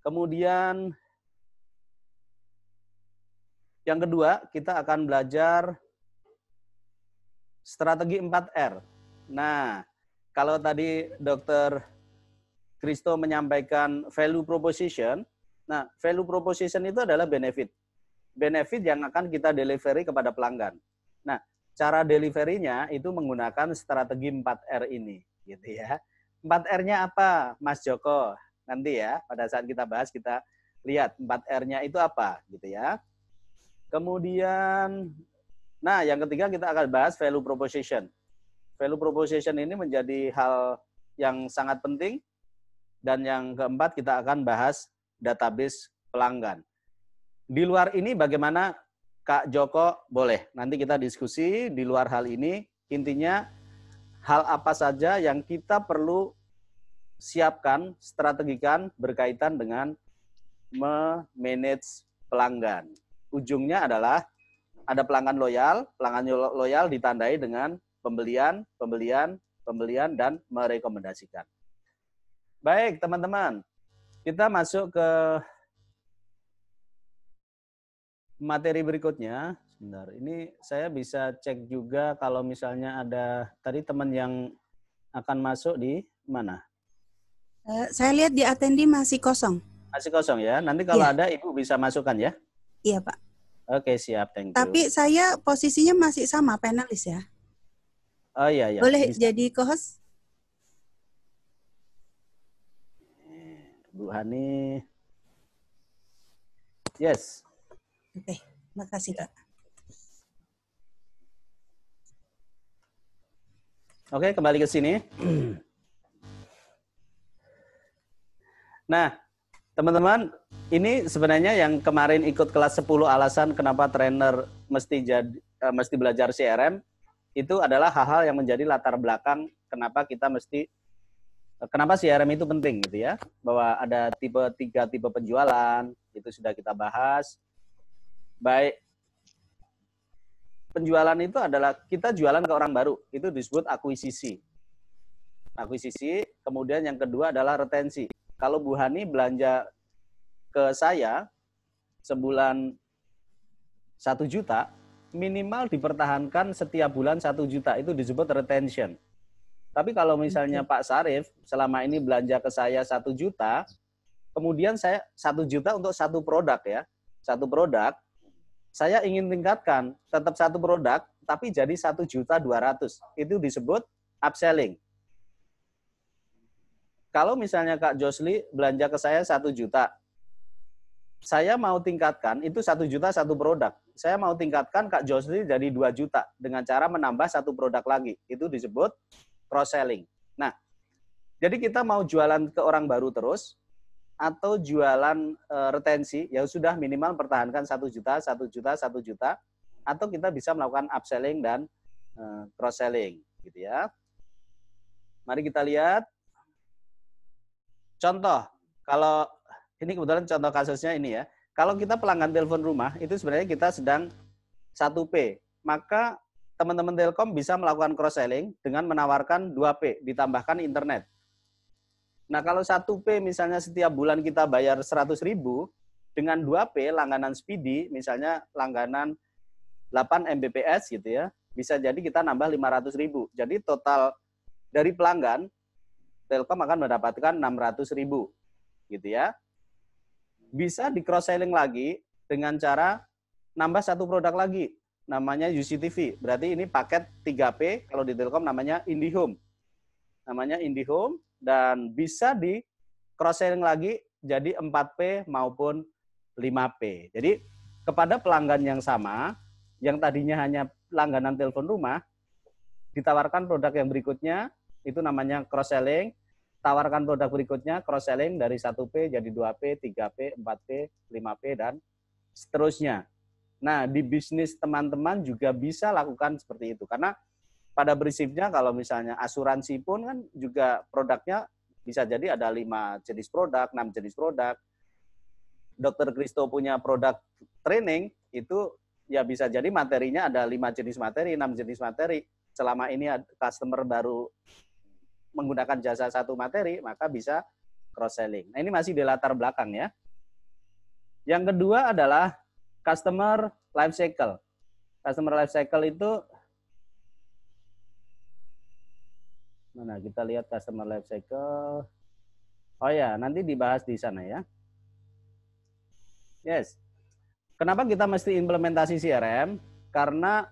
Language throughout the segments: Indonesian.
Kemudian yang kedua, kita akan belajar strategi 4R. Nah, kalau tadi Dr. Christo menyampaikan value proposition, nah value proposition itu adalah benefit. Benefit yang akan kita delivery kepada pelanggan. Nah, cara delivery-nya itu menggunakan strategi 4R ini, gitu ya. 4R-nya apa, Mas Joko? Nanti ya, pada saat kita bahas kita lihat 4R-nya itu apa, gitu ya. Kemudian, nah yang ketiga kita akan bahas value proposition. Value proposition ini menjadi hal yang sangat penting. Dan yang keempat kita akan bahas database pelanggan. Di luar ini bagaimana Kak Joko? Boleh, nanti kita diskusi di luar hal ini. Intinya hal apa saja yang kita perlu siapkan, strategikan berkaitan dengan memanage pelanggan. Ujungnya adalah ada pelanggan loyal ditandai dengan pembelian, dan merekomendasikan. Baik, teman-teman. Kita masuk ke materi berikutnya. Sebentar, ini saya bisa cek juga kalau misalnya ada tadi teman yang akan masuk di mana? Saya lihat di attendee masih kosong. Masih kosong ya. Nanti kalau ada Ibu bisa masukkan ya. Iya, Pak. Oke, siap. Thank you. Tapi saya posisinya masih sama panelis ya. Oh iya, iya. Boleh bisa. jadi co-host? Bu Hani. Yes. Oke, makasih Kak. Oke, kembali ke sini. Nah, teman-teman, ini sebenarnya yang kemarin ikut kelas 10 alasan kenapa trainer mesti belajar CRM, itu adalah hal-hal yang menjadi latar belakang kenapa CRM itu penting gitu ya. Bahwa ada 3 tipe penjualan, itu sudah kita bahas. Baik, penjualan itu adalah kita jualan ke orang baru, itu disebut akuisisi. Akuisisi, kemudian yang kedua adalah retensi. Kalau Bu Hani belanja ke saya sebulan 1 juta, minimal dipertahankan setiap bulan 1 juta, itu disebut retention. Tapi kalau misalnya Pak Sarif selama ini belanja ke saya 1 juta, kemudian saya 1 juta untuk 1 produk ya, 1 produk, saya ingin tingkatkan tetap 1 produk, tapi jadi 1.200.000, itu disebut upselling. Kalau misalnya Kak Josli belanja ke saya 1 juta, saya mau tingkatkan, itu 1 juta 1 produk. Saya mau tingkatkan Kak Josli jadi 2 juta dengan cara menambah 1 produk lagi. Itu disebut cross-selling. Nah, jadi kita mau jualan ke orang baru terus, atau jualan retensi, ya sudah minimal pertahankan 1 juta, 1 juta, 1 juta, atau kita bisa melakukan upselling dan cross-selling. Gitu ya. Mari kita lihat. Contoh, kalau ini kebetulan contoh kasusnya ini ya. Kalau kita pelanggan telepon rumah, itu sebenarnya kita sedang 1P. Maka teman-teman Telkom bisa melakukan cross-selling dengan menawarkan 2P, ditambahkan internet. Nah, kalau 1P misalnya setiap bulan kita bayar 100.000, dengan 2P langganan speedy, misalnya langganan 8 Mbps gitu ya, bisa jadi kita nambah 500.000. Jadi total dari pelanggan, Telkom akan mendapatkan 600.000 gitu ya. Bisa di cross selling lagi dengan cara nambah 1 produk lagi, namanya UCTV. Berarti ini paket 3P, kalau di Telkom namanya IndiHome. Namanya IndiHome, dan bisa di cross selling lagi jadi 4P maupun 5P. Jadi kepada pelanggan yang sama, yang tadinya hanya langganan telepon rumah, ditawarkan produk yang berikutnya, itu namanya cross selling. Tawarkan produk berikutnya, cross selling dari 1P jadi 2P, 3P, 4P, 5P, dan seterusnya. Nah, di bisnis teman-teman juga bisa lakukan seperti itu. Karena pada prinsipnya kalau misalnya asuransi pun kan juga produknya bisa jadi ada 5 jenis produk, 6 jenis produk. Dr. Christo punya produk training, itu ya bisa jadi materinya ada 5 jenis materi, 6 jenis materi. Selama ini customer baru menggunakan jasa 1 materi, maka bisa cross-selling. Nah, ini masih di latar belakang ya. Yang kedua adalah customer life cycle. Customer life cycle itu, mana kita lihat customer life cycle. Oh ya, nanti dibahas di sana ya. Yes. Kenapa kita mesti implementasi CRM? Karena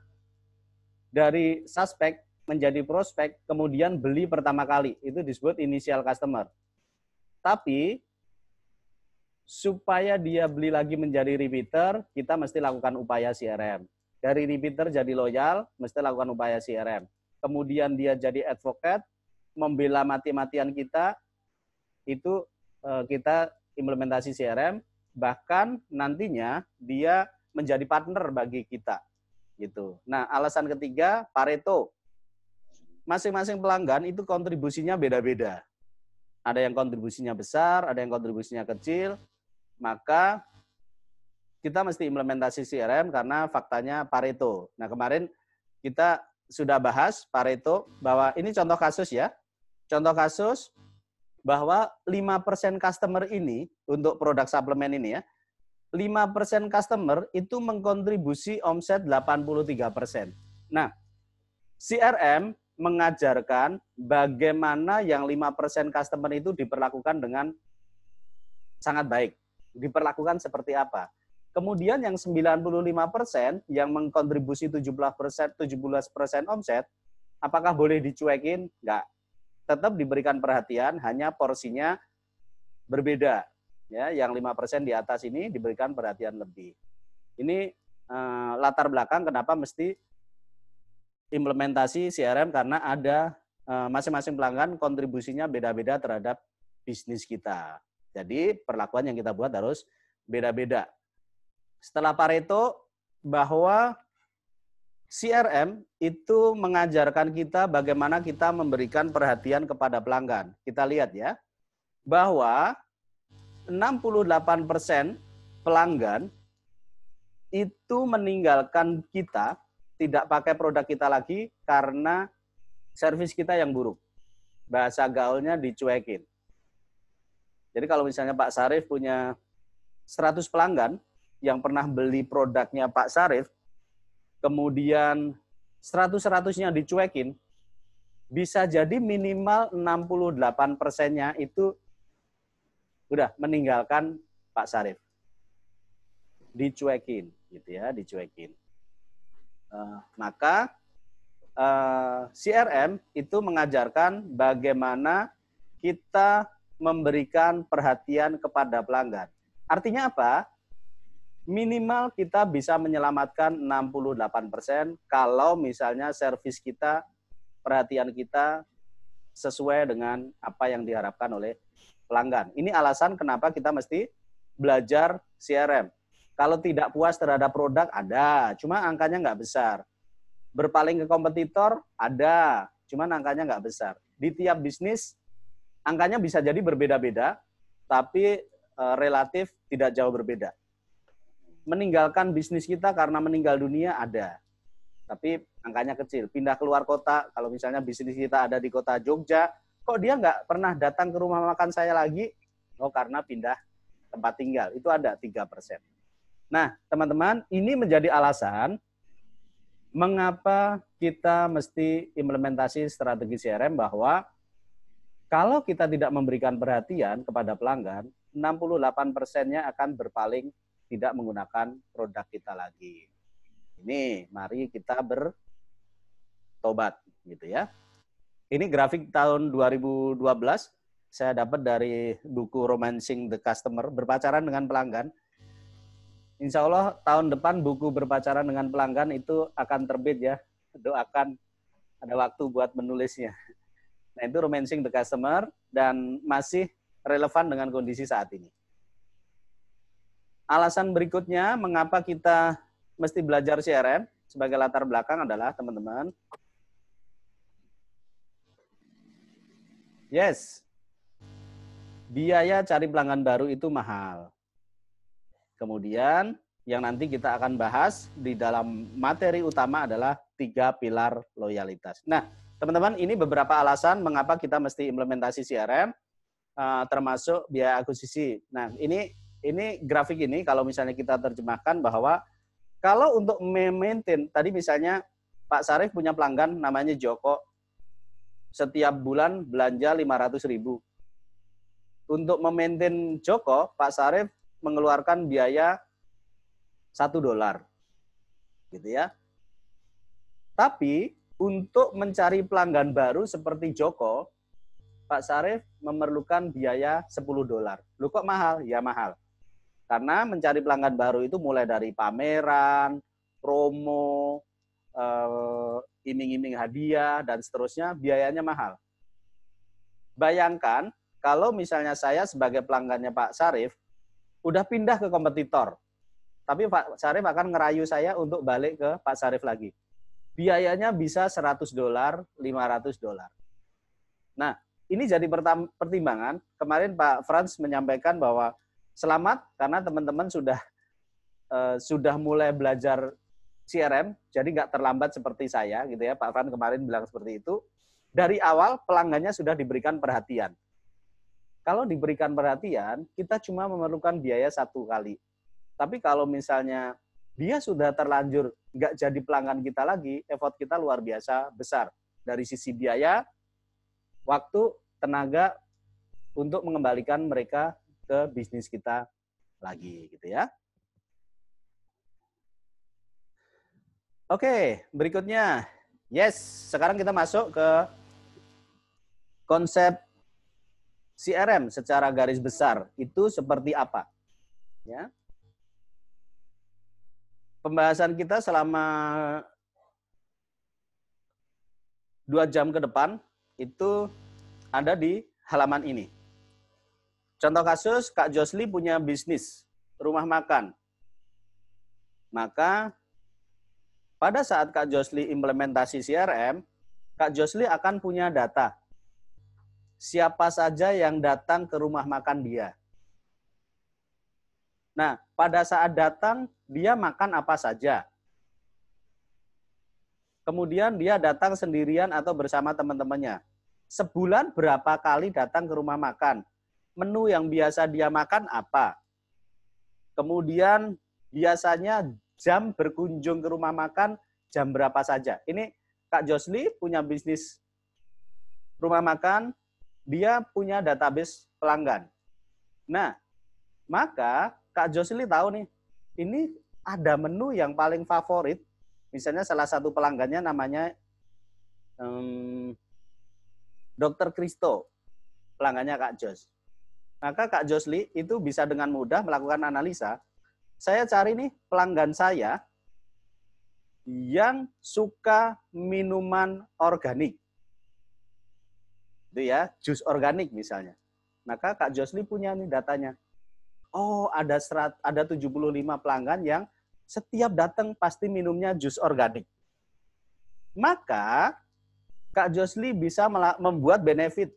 dari suspek menjadi prospek, kemudian beli pertama kali. Itu disebut initial customer. Tapi, supaya dia beli lagi menjadi repeater, kita mesti lakukan upaya CRM. Dari repeater jadi loyal, mesti lakukan upaya CRM. Kemudian dia jadi advocate, membela mati-matian kita, itu kita implementasi CRM, bahkan nantinya dia menjadi partner bagi kita. Gitu. Nah, alasan ketiga, Pareto. Masing-masing pelanggan itu kontribusinya beda-beda. Ada yang kontribusinya besar, ada yang kontribusinya kecil, maka kita mesti implementasi CRM karena faktanya Pareto. Nah, kemarin kita sudah bahas Pareto bahwa ini contoh kasus ya. Contoh kasus bahwa 5% customer ini untuk produk suplemen ini ya, 5% customer itu mengkontribusi omset 83%. Nah, CRM mengajarkan bagaimana yang 5% customer itu diperlakukan dengan sangat baik. Diperlakukan seperti apa. Kemudian yang 95% yang mengkontribusi 17% omset, apakah boleh dicuekin? Enggak. Tetap diberikan perhatian, hanya porsinya berbeda. Ya, yang 5% di atas ini diberikan perhatian lebih. Ini latar belakang kenapa mesti implementasi CRM, karena ada masing-masing pelanggan kontribusinya beda-beda terhadap bisnis kita. Jadi perlakuan yang kita buat harus beda-beda. Setelah Pareto, bahwa CRM itu mengajarkan kita bagaimana kita memberikan perhatian kepada pelanggan. Kita lihat ya, bahwa 68% pelanggan itu meninggalkan kita, tidak pakai produk kita lagi karena servis kita yang buruk. Bahasa gaulnya dicuekin. Jadi kalau misalnya Pak Sarif punya 100 pelanggan yang pernah beli produknya Pak Sarif, kemudian 100-100-nya dicuekin, bisa jadi minimal 68%-nya itu udah meninggalkan Pak Sarif. Dicuekin, gitu ya, dicuekin. Maka CRM itu mengajarkan bagaimana kita memberikan perhatian kepada pelanggan. Artinya apa? Minimal kita bisa menyelamatkan 68% kalau misalnya servis kita, perhatian kita sesuai dengan apa yang diharapkan oleh pelanggan. Ini alasan kenapa kita mesti belajar CRM. Kalau tidak puas terhadap produk, ada, cuma angkanya nggak besar. Berpaling ke kompetitor, ada, cuma angkanya nggak besar. Di tiap bisnis, angkanya bisa jadi berbeda-beda, tapi relatif tidak jauh berbeda. Meninggalkan bisnis kita karena meninggal dunia ada, tapi angkanya kecil. Pindah keluar kota, kalau misalnya bisnis kita ada di kota Jogja, kok dia nggak pernah datang ke rumah makan saya lagi? Oh, karena pindah tempat tinggal. Itu ada 3%. Nah, teman-teman, ini menjadi alasan mengapa kita mesti implementasi strategi CRM, bahwa kalau kita tidak memberikan perhatian kepada pelanggan, 68%-nya akan berpaling tidak menggunakan produk kita lagi. Ini, mari kita bertobat, gitu ya. Ini grafik tahun 2012, saya dapat dari buku Romancing the Customer, berpacaran dengan pelanggan. Insya Allah tahun depan buku berpacaran dengan pelanggan itu akan terbit ya. Doakan ada waktu buat menulisnya. Nah, itu Romancing the Customer dan masih relevan dengan kondisi saat ini. Alasan berikutnya mengapa kita mesti belajar CRM sebagai latar belakang adalah, teman-teman, yes, biaya cari pelanggan baru itu mahal. Kemudian yang nanti kita akan bahas di dalam materi utama adalah 3 pilar loyalitas. Nah, teman-teman, ini beberapa alasan mengapa kita mesti implementasi CRM. termasuk biaya akuisisi. Nah, ini grafik ini kalau misalnya kita terjemahkan bahwa kalau untuk memaintain, tadi misalnya Pak Sarif punya pelanggan namanya Joko, setiap bulan belanja 500.000. Untuk memaintain Joko, Pak Sarif mengeluarkan biaya $1, gitu ya. Tapi untuk mencari pelanggan baru seperti Joko, Pak Sarif memerlukan biaya $10. Loh kok mahal? Ya mahal. Karena mencari pelanggan baru itu mulai dari pameran, promo, iming-iming hadiah, dan seterusnya, biayanya mahal. Bayangkan kalau misalnya saya sebagai pelanggannya Pak Sarif, udah pindah ke kompetitor, tapi Pak Sarif akan ngerayu saya untuk balik ke Pak Sarif lagi. Biayanya bisa $100, $500. Nah, ini jadi pertimbangan. Kemarin Pak Frans menyampaikan bahwa selamat karena teman-teman sudah mulai belajar CRM, jadi nggak terlambat seperti saya, gitu ya. Pak Frans kemarin bilang seperti itu. Dari awal pelanggannya sudah diberikan perhatian. Kalau diberikan perhatian, kita cuma memerlukan biaya 1 kali. Tapi kalau misalnya dia sudah terlanjur nggak jadi pelanggan kita lagi, effort kita luar biasa besar. Dari sisi biaya, waktu, tenaga, untuk mengembalikan mereka ke bisnis kita lagi, gitu ya. Oke, berikutnya. Yes, sekarang kita masuk ke konsep CRM secara garis besar. Itu seperti apa? Ya. Pembahasan kita selama 2 jam ke depan itu ada di halaman ini. Contoh kasus, Kak Josli punya bisnis rumah makan. Maka pada saat Kak Josli implementasi CRM, Kak Josli akan punya data. Siapa saja yang datang ke rumah makan dia. Nah, pada saat datang, dia makan apa saja. Kemudian dia datang sendirian atau bersama teman-temannya. Sebulan berapa kali datang ke rumah makan? Menu yang biasa dia makan apa? Kemudian biasanya jam berkunjung ke rumah makan jam berapa saja. Ini Kak Josli punya bisnis rumah makan, dia punya database pelanggan. Nah, maka Kak Josli tahu nih, ini ada menu yang paling favorit, misalnya salah satu pelanggannya namanya Dr. Kristo, pelanggannya Kak Jos. Maka Kak Josli itu bisa dengan mudah melakukan analisa. Saya cari nih pelanggan saya yang suka minuman organik. Itu ya, jus organik misalnya. Maka Kak Josli punya nih datanya. Oh, ada 75 pelanggan yang setiap datang pasti minumnya jus organik. Maka Kak Josli bisa membuat benefit.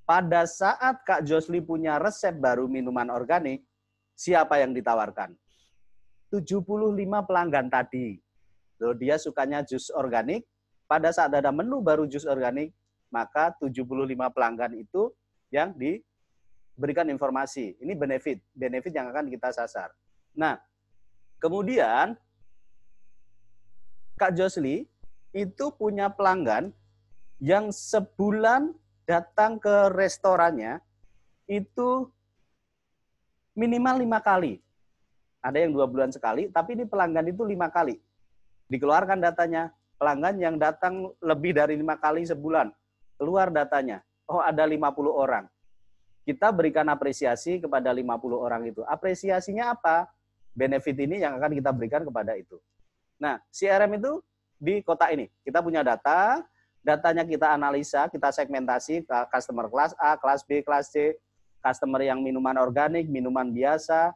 Pada saat Kak Josli punya resep baru minuman organik, siapa yang ditawarkan? 75 pelanggan tadi. Loh, dia sukanya jus organik, pada saat ada menu baru jus organik, maka 75 pelanggan itu yang diberikan informasi. Ini benefit yang akan kita sasar. Nah, kemudian Kak Josli itu punya pelanggan yang sebulan datang ke restorannya itu minimal 5 kali. Ada yang 2 bulan sekali, tapi ini pelanggan itu 5 kali. Dikeluarkan datanya, pelanggan yang datang lebih dari 5 kali sebulan. Keluar datanya, oh ada 50 orang. Kita berikan apresiasi kepada 50 orang itu. Apresiasinya apa? Benefit ini yang akan kita berikan kepada itu. Nah, CRM itu di kotak ini. Kita punya data, datanya kita analisa, kita segmentasi, customer kelas A, kelas B, kelas C, customer yang minuman organik, minuman biasa,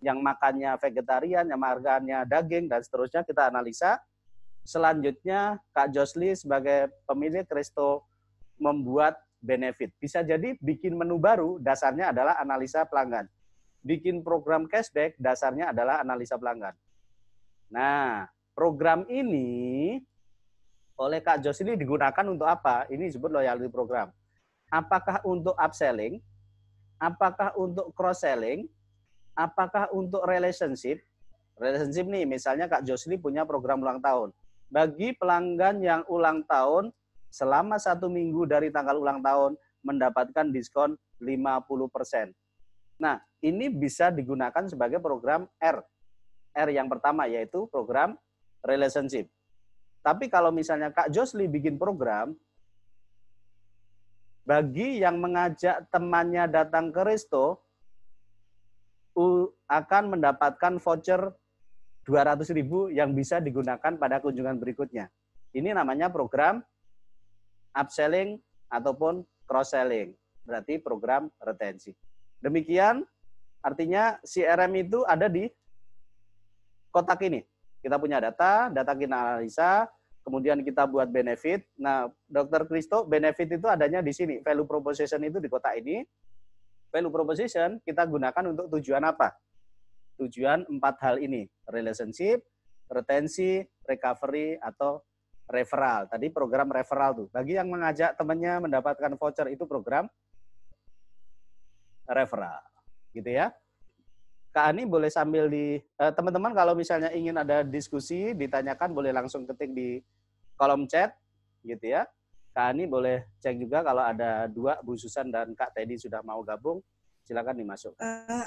yang makannya vegetarian, yang makannya daging, dan seterusnya kita analisa. Selanjutnya, Kak Josli sebagai pemilik resto membuat benefit. Bisa jadi bikin menu baru, dasarnya adalah analisa pelanggan. Bikin program cashback, dasarnya adalah analisa pelanggan. Nah, program ini oleh Kak Josli digunakan untuk apa? Ini disebut loyalty program. apakah untuk upselling, apakah untuk cross-selling, apakah untuk relationship. Relationship nih, misalnya Kak Josli punya program ulang tahun. Bagi pelanggan yang ulang tahun, selama 1 minggu dari tanggal ulang tahun, mendapatkan diskon 50%. Nah, ini bisa digunakan sebagai program R. R yang pertama, yaitu program relationship. Tapi kalau misalnya Kak Josli bikin program, bagi yang mengajak temannya datang ke resto, akan mendapatkan voucher 200.000 yang bisa digunakan pada kunjungan berikutnya. Ini namanya program upselling ataupun cross-selling. Berarti program retensi. Demikian, artinya CRM itu ada di kotak ini. Kita punya data kita analisa, kemudian kita buat benefit. Nah, Dr. Christo, benefit itu adanya di sini. Value proposition itu di kotak ini. Value proposition kita gunakan untuk tujuan apa? Tujuan 4 hal ini, relationship, retensi, recovery, atau referral. Tadi program referral tuh. Bagi yang mengajak temannya mendapatkan voucher itu program referral. Gitu ya. Kak Ani boleh sambil teman-teman kalau misalnya ingin ada diskusi, ditanyakan boleh langsung ketik di kolom chat gitu ya. Kak Ani boleh cek juga kalau ada 2, Bu Susan dan Kak Teddy sudah mau gabung, silakan dimasukkan.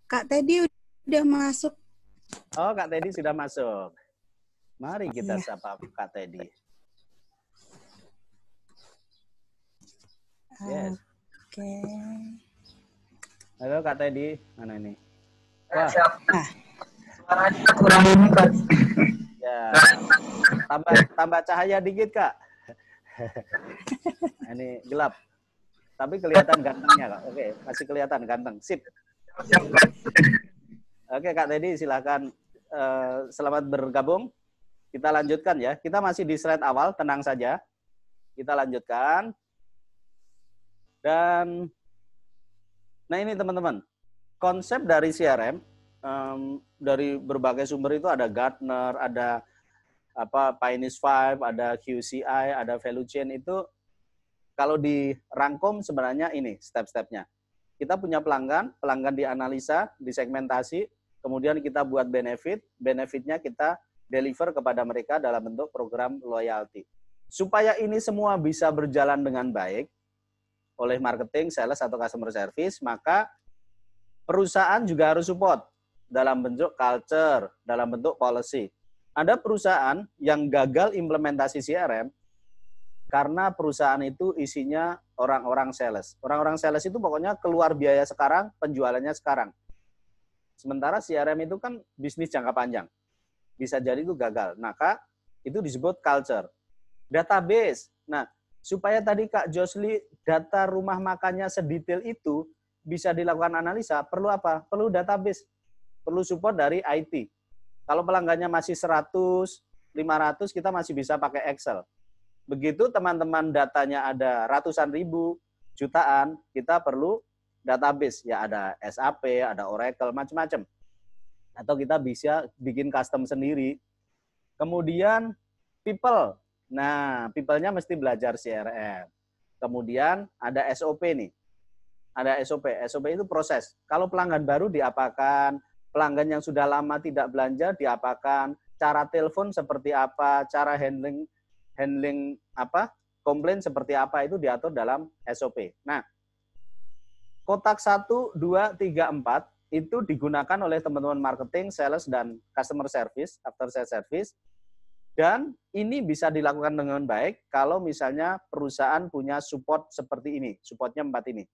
Kak Teddy udah masuk. Oh, Kak Teddy sudah masuk. Mari kita sapa Kak Teddy. Yes. Oke. Halo Kak Teddy, mana ini? Wah. Suaranya kurang ini, Kak. Ya. Tambah cahaya dikit, Kak. Ini gelap. Tapi kelihatan gantengnya, Kak. Oke, masih kelihatan ganteng. Sip. Oke, Kak Teddy silakan selamat bergabung. Kita lanjutkan ya. Kita masih di slide awal, tenang saja. Kita lanjutkan. Dan nah ini teman-teman, konsep dari CRM dari berbagai sumber itu ada Gartner, ada Pioneers 5, ada QCI, ada value chain itu kalau dirangkum sebenarnya ini step-stepnya. Kita punya pelanggan dianalisa, disegmentasi, kemudian kita buat benefitnya kita deliver kepada mereka dalam bentuk program loyalty. Supaya ini semua bisa berjalan dengan baik oleh marketing, sales, atau customer service, maka perusahaan juga harus support dalam bentuk culture, dalam bentuk policy. Ada perusahaan yang gagal implementasi CRM karena perusahaan itu isinya orang-orang sales. Orang-orang sales itu pokoknya keluar biaya sekarang, penjualannya sekarang. Sementara CRM itu kan bisnis jangka panjang. Bisa jadi itu gagal. Maka itu disebut culture. Database. Nah, supaya tadi Kak Josli data rumah makannya sedetail itu bisa dilakukan analisa, perlu apa? Perlu database, perlu support dari IT. Kalau pelanggannya masih 100, 500, kita masih bisa pakai Excel. Begitu teman-teman datanya ada ratusan ribu, jutaan, kita perlu database. Ya ada SAP, ada Oracle, macam-macam. Atau kita bisa bikin custom sendiri. Kemudian people. Nah, people-nya mesti belajar CRM. Kemudian ada SOP nih. Ada SOP. SOP itu proses. Kalau pelanggan baru diapakan, pelanggan yang sudah lama tidak belanja diapakan, cara telepon seperti apa, cara handling komplain seperti apa itu diatur dalam SOP. Nah, kotak 1, 2, 3, 4 itu digunakan oleh teman-teman marketing, sales, dan customer service, after sales service. Dan ini bisa dilakukan dengan baik kalau misalnya perusahaan punya support seperti ini, supportnya 4 ini.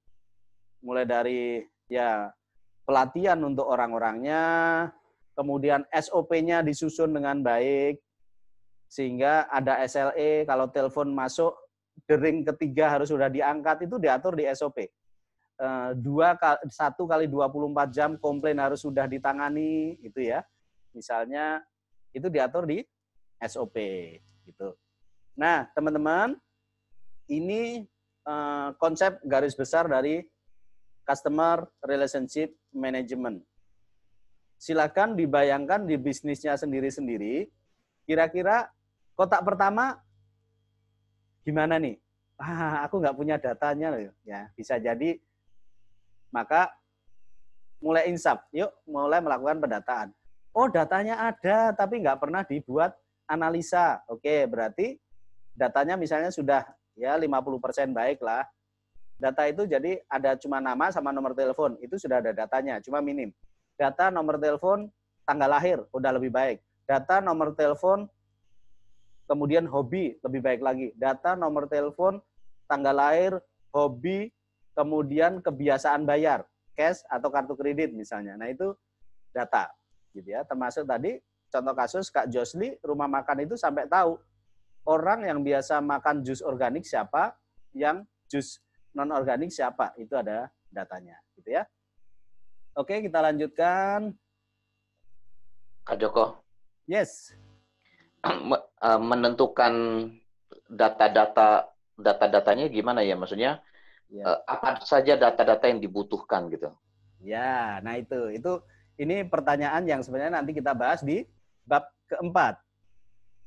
Mulai dari ya pelatihan untuk orang-orangnya, kemudian SOP-nya disusun dengan baik, sehingga ada SLA, kalau telepon masuk, dering ketiga harus sudah diangkat, itu diatur di SOP. 1 kali 24 jam komplain harus sudah ditangani, itu ya. Misalnya, itu diatur di SOP gitu. Nah, teman-teman, ini konsep garis besar dari customer relationship management. Silakan dibayangkan di bisnisnya sendiri-sendiri. Kira-kira kotak pertama gimana nih? aku nggak punya datanya loh. Ya, bisa jadi. Maka mulai insaf, yuk mulai melakukan pendataan. Oh, datanya ada, tapi nggak pernah dibuat analisa. Oke, berarti datanya misalnya sudah ya 50% baik lah. Data itu jadi ada cuma nama sama nomor telepon, itu sudah ada datanya, cuma minim. Data nomor telepon, tanggal lahir, udah lebih baik. Data nomor telepon, kemudian hobi, lebih baik lagi. Data nomor telepon, tanggal lahir, hobi, kemudian kebiasaan bayar, cash atau kartu kredit misalnya. Nah itu data, gitu ya. Termasuk tadi contoh kasus Kak Josli, rumah makan itu sampai tahu orang yang biasa makan jus organik siapa, yang jus non organik siapa, itu ada datanya, gitu ya. Oke, kita lanjutkan. Kak Joko, Yes. menentukan data-datanya gimana ya? Maksudnya apa saja data-data yang dibutuhkan gitu? Ya, nah ini pertanyaan yang sebenarnya nanti kita bahas di bab keempat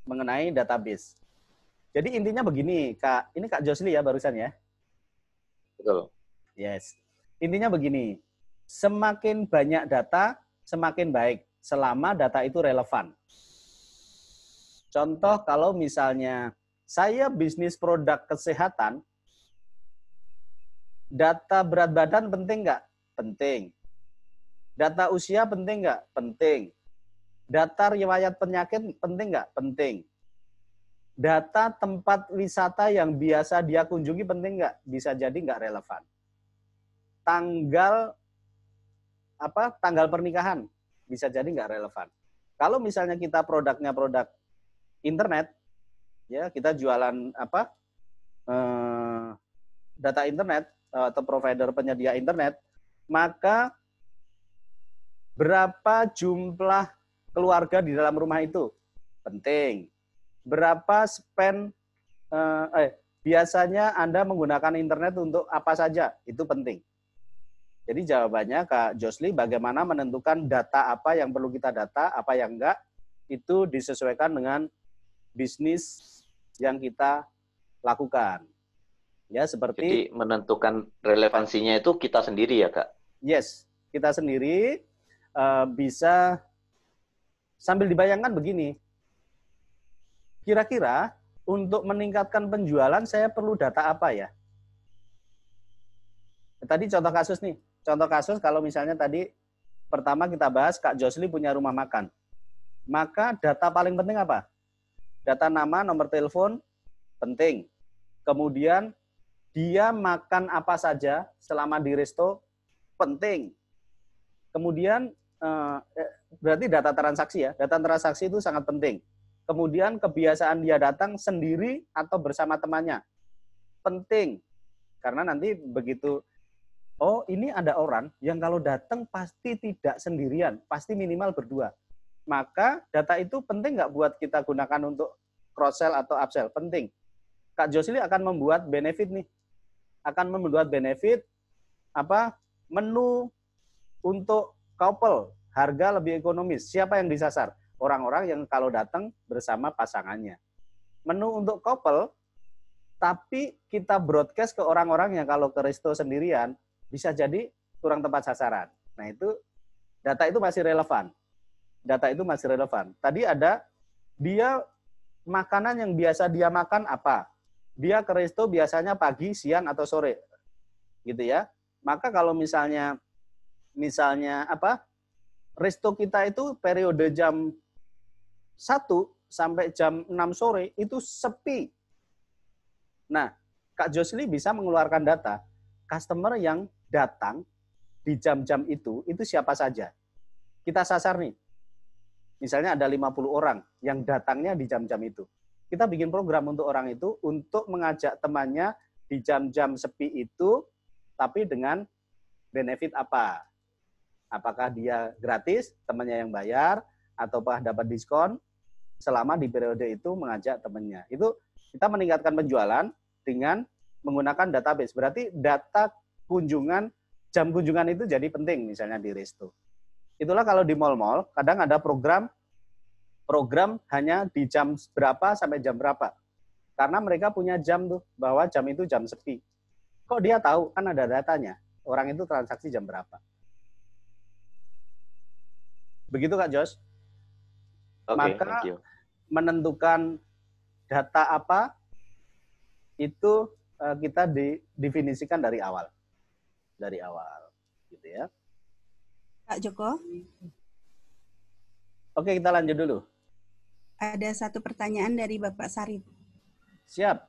mengenai database. Jadi intinya begini, Kak. Ini Kak Josli ya barusan ya. Betul. Yes. Intinya begini, semakin banyak data, semakin baik, selama data itu relevan. Contoh kalau misalnya saya bisnis produk kesehatan, data berat badan penting nggak? Penting. Data usia penting nggak? Penting. Data riwayat penyakit penting nggak? Penting. Data tempat wisata yang biasa dia kunjungi penting nggak? Bisa jadi nggak relevan. Tanggal pernikahan bisa jadi nggak relevan. Kalau misalnya kita produknya produk internet, ya kita jualan data internet atau provider penyedia internet, maka berapa jumlah keluarga di dalam rumah itu penting. Berapa spend biasanya Anda menggunakan internet untuk apa saja, itu penting. Jadi jawabannya Kak Josli, bagaimana menentukan data apa yang perlu kita data, apa yang enggak, itu disesuaikan dengan bisnis yang kita lakukan. Ya, seperti jadi menentukan relevansinya itu kita sendiri ya, Kak? Yes, kita sendiri bisa sambil dibayangkan begini. Kira-kira untuk meningkatkan penjualan saya perlu data apa ya? Tadi contoh kasus nih. Contoh kasus kalau misalnya tadi pertama kita bahas Kak Josli punya rumah makan. Maka data paling penting apa? Data nama, nomor telepon, penting. Kemudian dia makan apa saja selama di resto, penting. Kemudian berarti data transaksi ya. Data transaksi itu sangat penting. Kemudian kebiasaan dia datang sendiri atau bersama temannya, penting. Karena nanti begitu, oh ini ada orang yang kalau datang pasti tidak sendirian, pasti minimal berdua. Maka data itu penting nggak buat kita gunakan untuk cross-sell atau upsell? Penting. Kak Josli akan membuat benefit nih. Akan membuat benefit menu untuk couple, harga lebih ekonomis. Siapa yang disasar? Orang-orang yang kalau datang bersama pasangannya. Menu untuk couple, tapi kita broadcast ke orang-orang yang kalau ke resto sendirian, bisa jadi kurang tepat sasaran. Nah itu, data itu masih relevan. Data itu masih relevan. Tadi ada, dia makanan yang biasa dia makan apa? Dia ke resto biasanya pagi, siang, atau sore. Gitu ya. Maka kalau misalnya resto kita itu periode jam 1 sampai jam 6 sore itu sepi. Nah, Kak Josli bisa mengeluarkan data customer yang datang di jam-jam itu siapa saja. Kita sasar nih. Misalnya ada 50 orang yang datangnya di jam-jam itu. Kita bikin program untuk orang itu untuk mengajak temannya di jam-jam sepi itu, tapi dengan benefit apa? Apakah dia gratis, temannya yang bayar, ataukah dapat diskon selama di periode itu mengajak temannya. Itu kita meningkatkan penjualan dengan menggunakan database. Berarti data kunjungan, jam kunjungan itu jadi penting misalnya di resto. Itulah kalau di mall-mall, kadang ada program hanya di jam berapa sampai jam berapa. Karena mereka punya jam tuh, bahwa jam itu jam sepi. Kok dia tahu? Kan ada datanya. Orang itu transaksi jam berapa. Begitu Kak Jos. Oke, Maka thank you. menentukan data apa, itu kita definisikan dari awal. Dari awal. Gitu ya. Pak Joko, Oke, kita lanjut dulu. ada satu pertanyaan dari Bapak Sarip. Siap.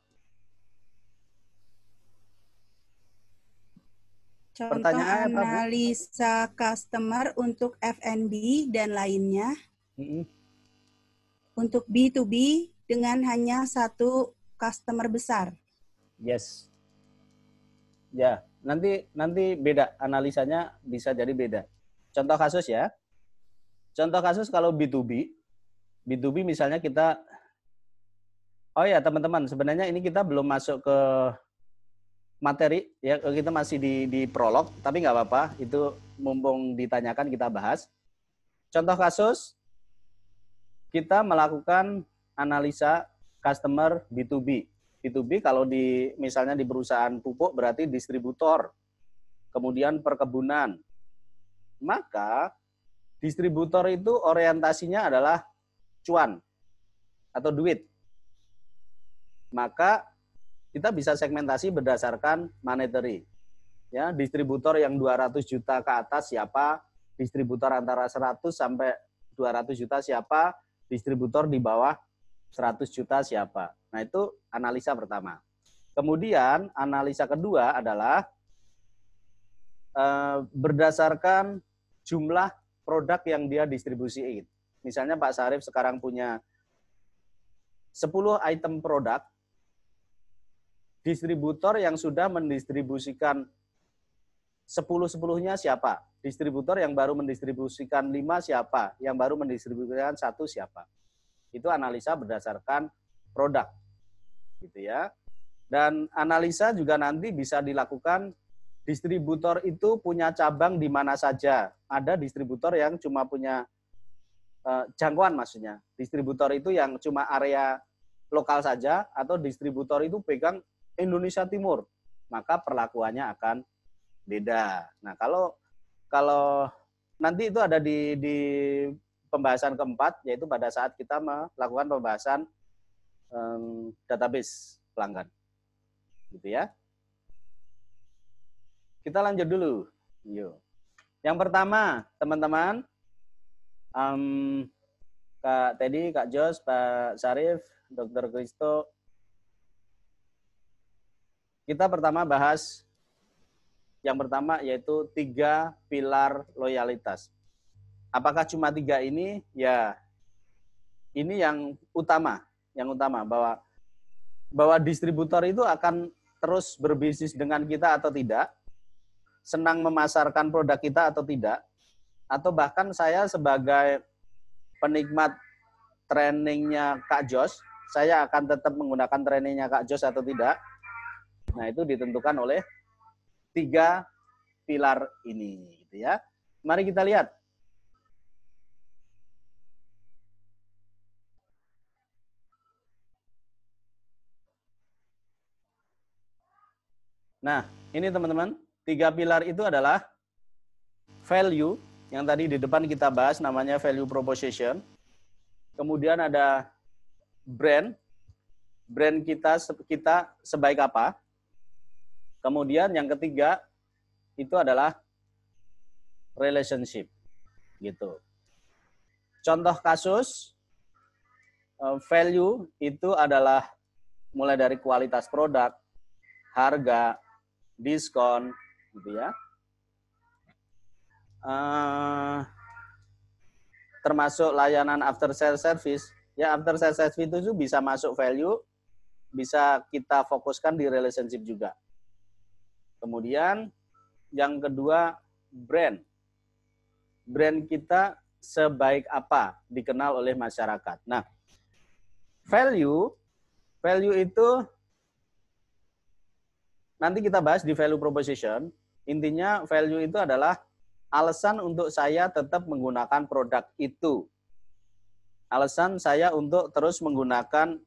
Contoh Pertanyaannya apa, Bu? analisa customer untuk F&B dan lainnya untuk B2B dengan hanya satu customer besar. Yes. Ya, nanti beda analisanya, bisa jadi beda. Contoh kasus ya. Contoh kasus kalau B2B misalnya kita, oh ya teman-teman, sebenarnya ini kita belum masuk ke materi ya, kita masih di prolog, tapi nggak apa-apa, itu mumpung ditanyakan kita bahas. Contoh kasus, kita melakukan analisa customer B2B. B2B kalau misalnya di perusahaan pupuk berarti distributor, kemudian perkebunan. Maka distributor itu orientasinya adalah cuan atau duit. Maka kita bisa segmentasi berdasarkan monetary. Ya, distributor yang 200 juta ke atas siapa, distributor antara 100 sampai 200 juta siapa, distributor di bawah 100 juta siapa. Nah, itu analisa pertama. Kemudian analisa kedua adalah berdasarkan jumlah produk yang dia distribusiin. Misalnya Pak Sarif sekarang punya 10 item produk, distributor yang sudah mendistribusikan 10-10-nya siapa? Distributor yang baru mendistribusikan 5 siapa? Yang baru mendistribusikan 1 siapa? Itu analisa berdasarkan produk. Gitu ya. Dan analisa juga nanti bisa dilakukan, distributor itu punya cabang di mana saja. Ada distributor yang cuma punya jangkauan maksudnya. Distributor itu yang cuma area lokal saja, atau distributor itu pegang Indonesia Timur, maka perlakuannya akan beda. Nah, kalau nanti itu ada di pembahasan keempat, yaitu pada saat kita melakukan pembahasan database pelanggan, gitu ya. Kita lanjut dulu. Yuk. Yang pertama, teman-teman, Kak Teddy, Kak Jos, Pak Sarif, Dr. Kristo, kita pertama bahas yang pertama yaitu 3 pilar loyalitas. Apakah cuma 3 ini? Ya, ini yang utama bahwa distributor itu akan terus berbisnis dengan kita atau tidak, senang memasarkan produk kita atau tidak, atau bahkan saya sebagai penikmat trainingnya Kak Jos, saya akan tetap menggunakan trainingnya Kak Jos atau tidak. Nah, itu ditentukan oleh 3 pilar ini, gitu ya. Mari kita lihat. Nah, ini teman-teman, 3 pilar itu adalah value, yang tadi di depan kita bahas namanya value proposition. Kemudian ada brand kita sebaik apa. Kemudian yang ketiga itu adalah relationship, gitu. Contoh kasus value itu adalah mulai dari kualitas produk, harga, diskon, gitu ya. Termasuk layanan after sales service. Ya, after sales service itu bisa masuk value, bisa kita fokuskan di relationship juga. Kemudian yang kedua, brand. Brand kita sebaik apa dikenal oleh masyarakat. Nah, value itu nanti kita bahas di value proposition. Intinya value itu adalah alasan untuk saya tetap menggunakan produk itu. Alasan saya untuk terus menggunakan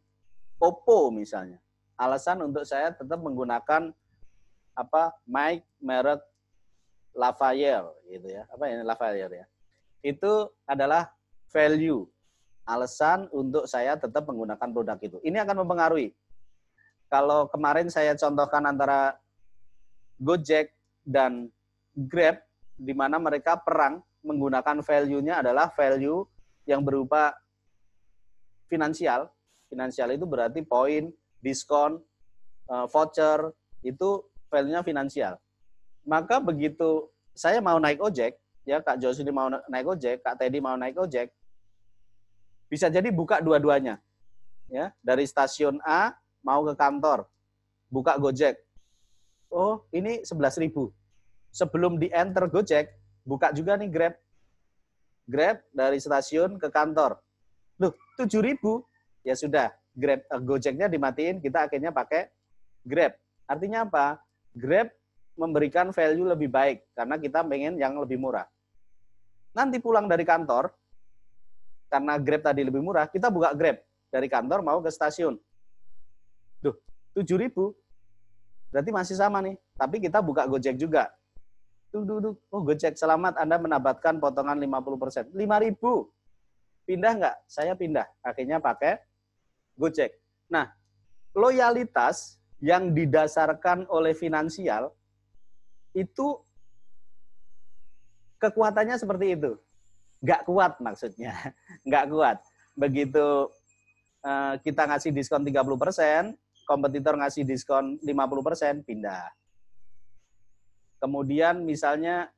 Oppo misalnya. Alasan untuk saya tetap menggunakan mic merek Lavalier gitu ya. Apa ini Lavalier ya? Itu adalah value. Alasan untuk saya tetap menggunakan produk itu. Ini akan mempengaruhi. Kalau kemarin saya contohkan antara Gojek dan Grab, di mana mereka perang menggunakan value-nya adalah value yang berupa finansial. Finansial itu berarti poin, diskon, voucher, itu value-nya finansial. Maka begitu saya mau naik ojek, ya Kak Josli mau naik ojek, Kak Teddy mau naik ojek, bisa jadi buka dua-duanya. Ya, dari stasiun A mau ke kantor, buka Gojek. Oh, ini 11.000. Sebelum di-enter Gojek, buka juga nih Grab. Grab dari stasiun ke kantor. Loh, 7.000. Ya sudah, Grab Gojeknya dimatiin, kita akhirnya pakai Grab. Artinya apa? Grab memberikan value lebih baik karena kita pengen yang lebih murah. Nanti pulang dari kantor, karena Grab tadi lebih murah, kita buka Grab dari kantor mau ke stasiun. Duh, 7.000. Berarti masih sama nih, tapi kita buka Gojek juga. Oh Gojek, selamat Anda mendapatkan potongan 50%. 5.000. Pindah nggak? Saya pindah. Akhirnya pakai Gojek. Nah, loyalitas yang didasarkan oleh finansial, itu kekuatannya seperti itu. Nggak kuat maksudnya. Nggak kuat. Begitu kita ngasih diskon 30%, kompetitor ngasih diskon 50%, pindah. Kemudian misalnya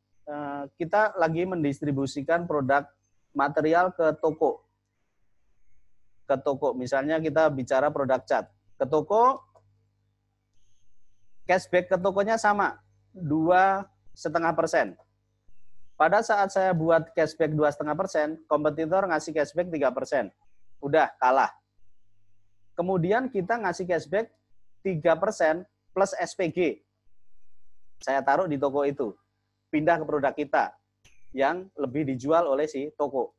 kita lagi mendistribusikan produk material ke toko. Ke toko, misalnya kita bicara produk cat. Ke toko, cashback ke tokonya sama, 2,5%. Pada saat saya buat cashback 2,5%, kompetitor ngasih cashback 3%. Udah, kalah. Kemudian kita ngasih cashback 3% plus SPG. Saya taruh di toko itu. Pindah ke produk kita yang lebih dijual oleh si toko.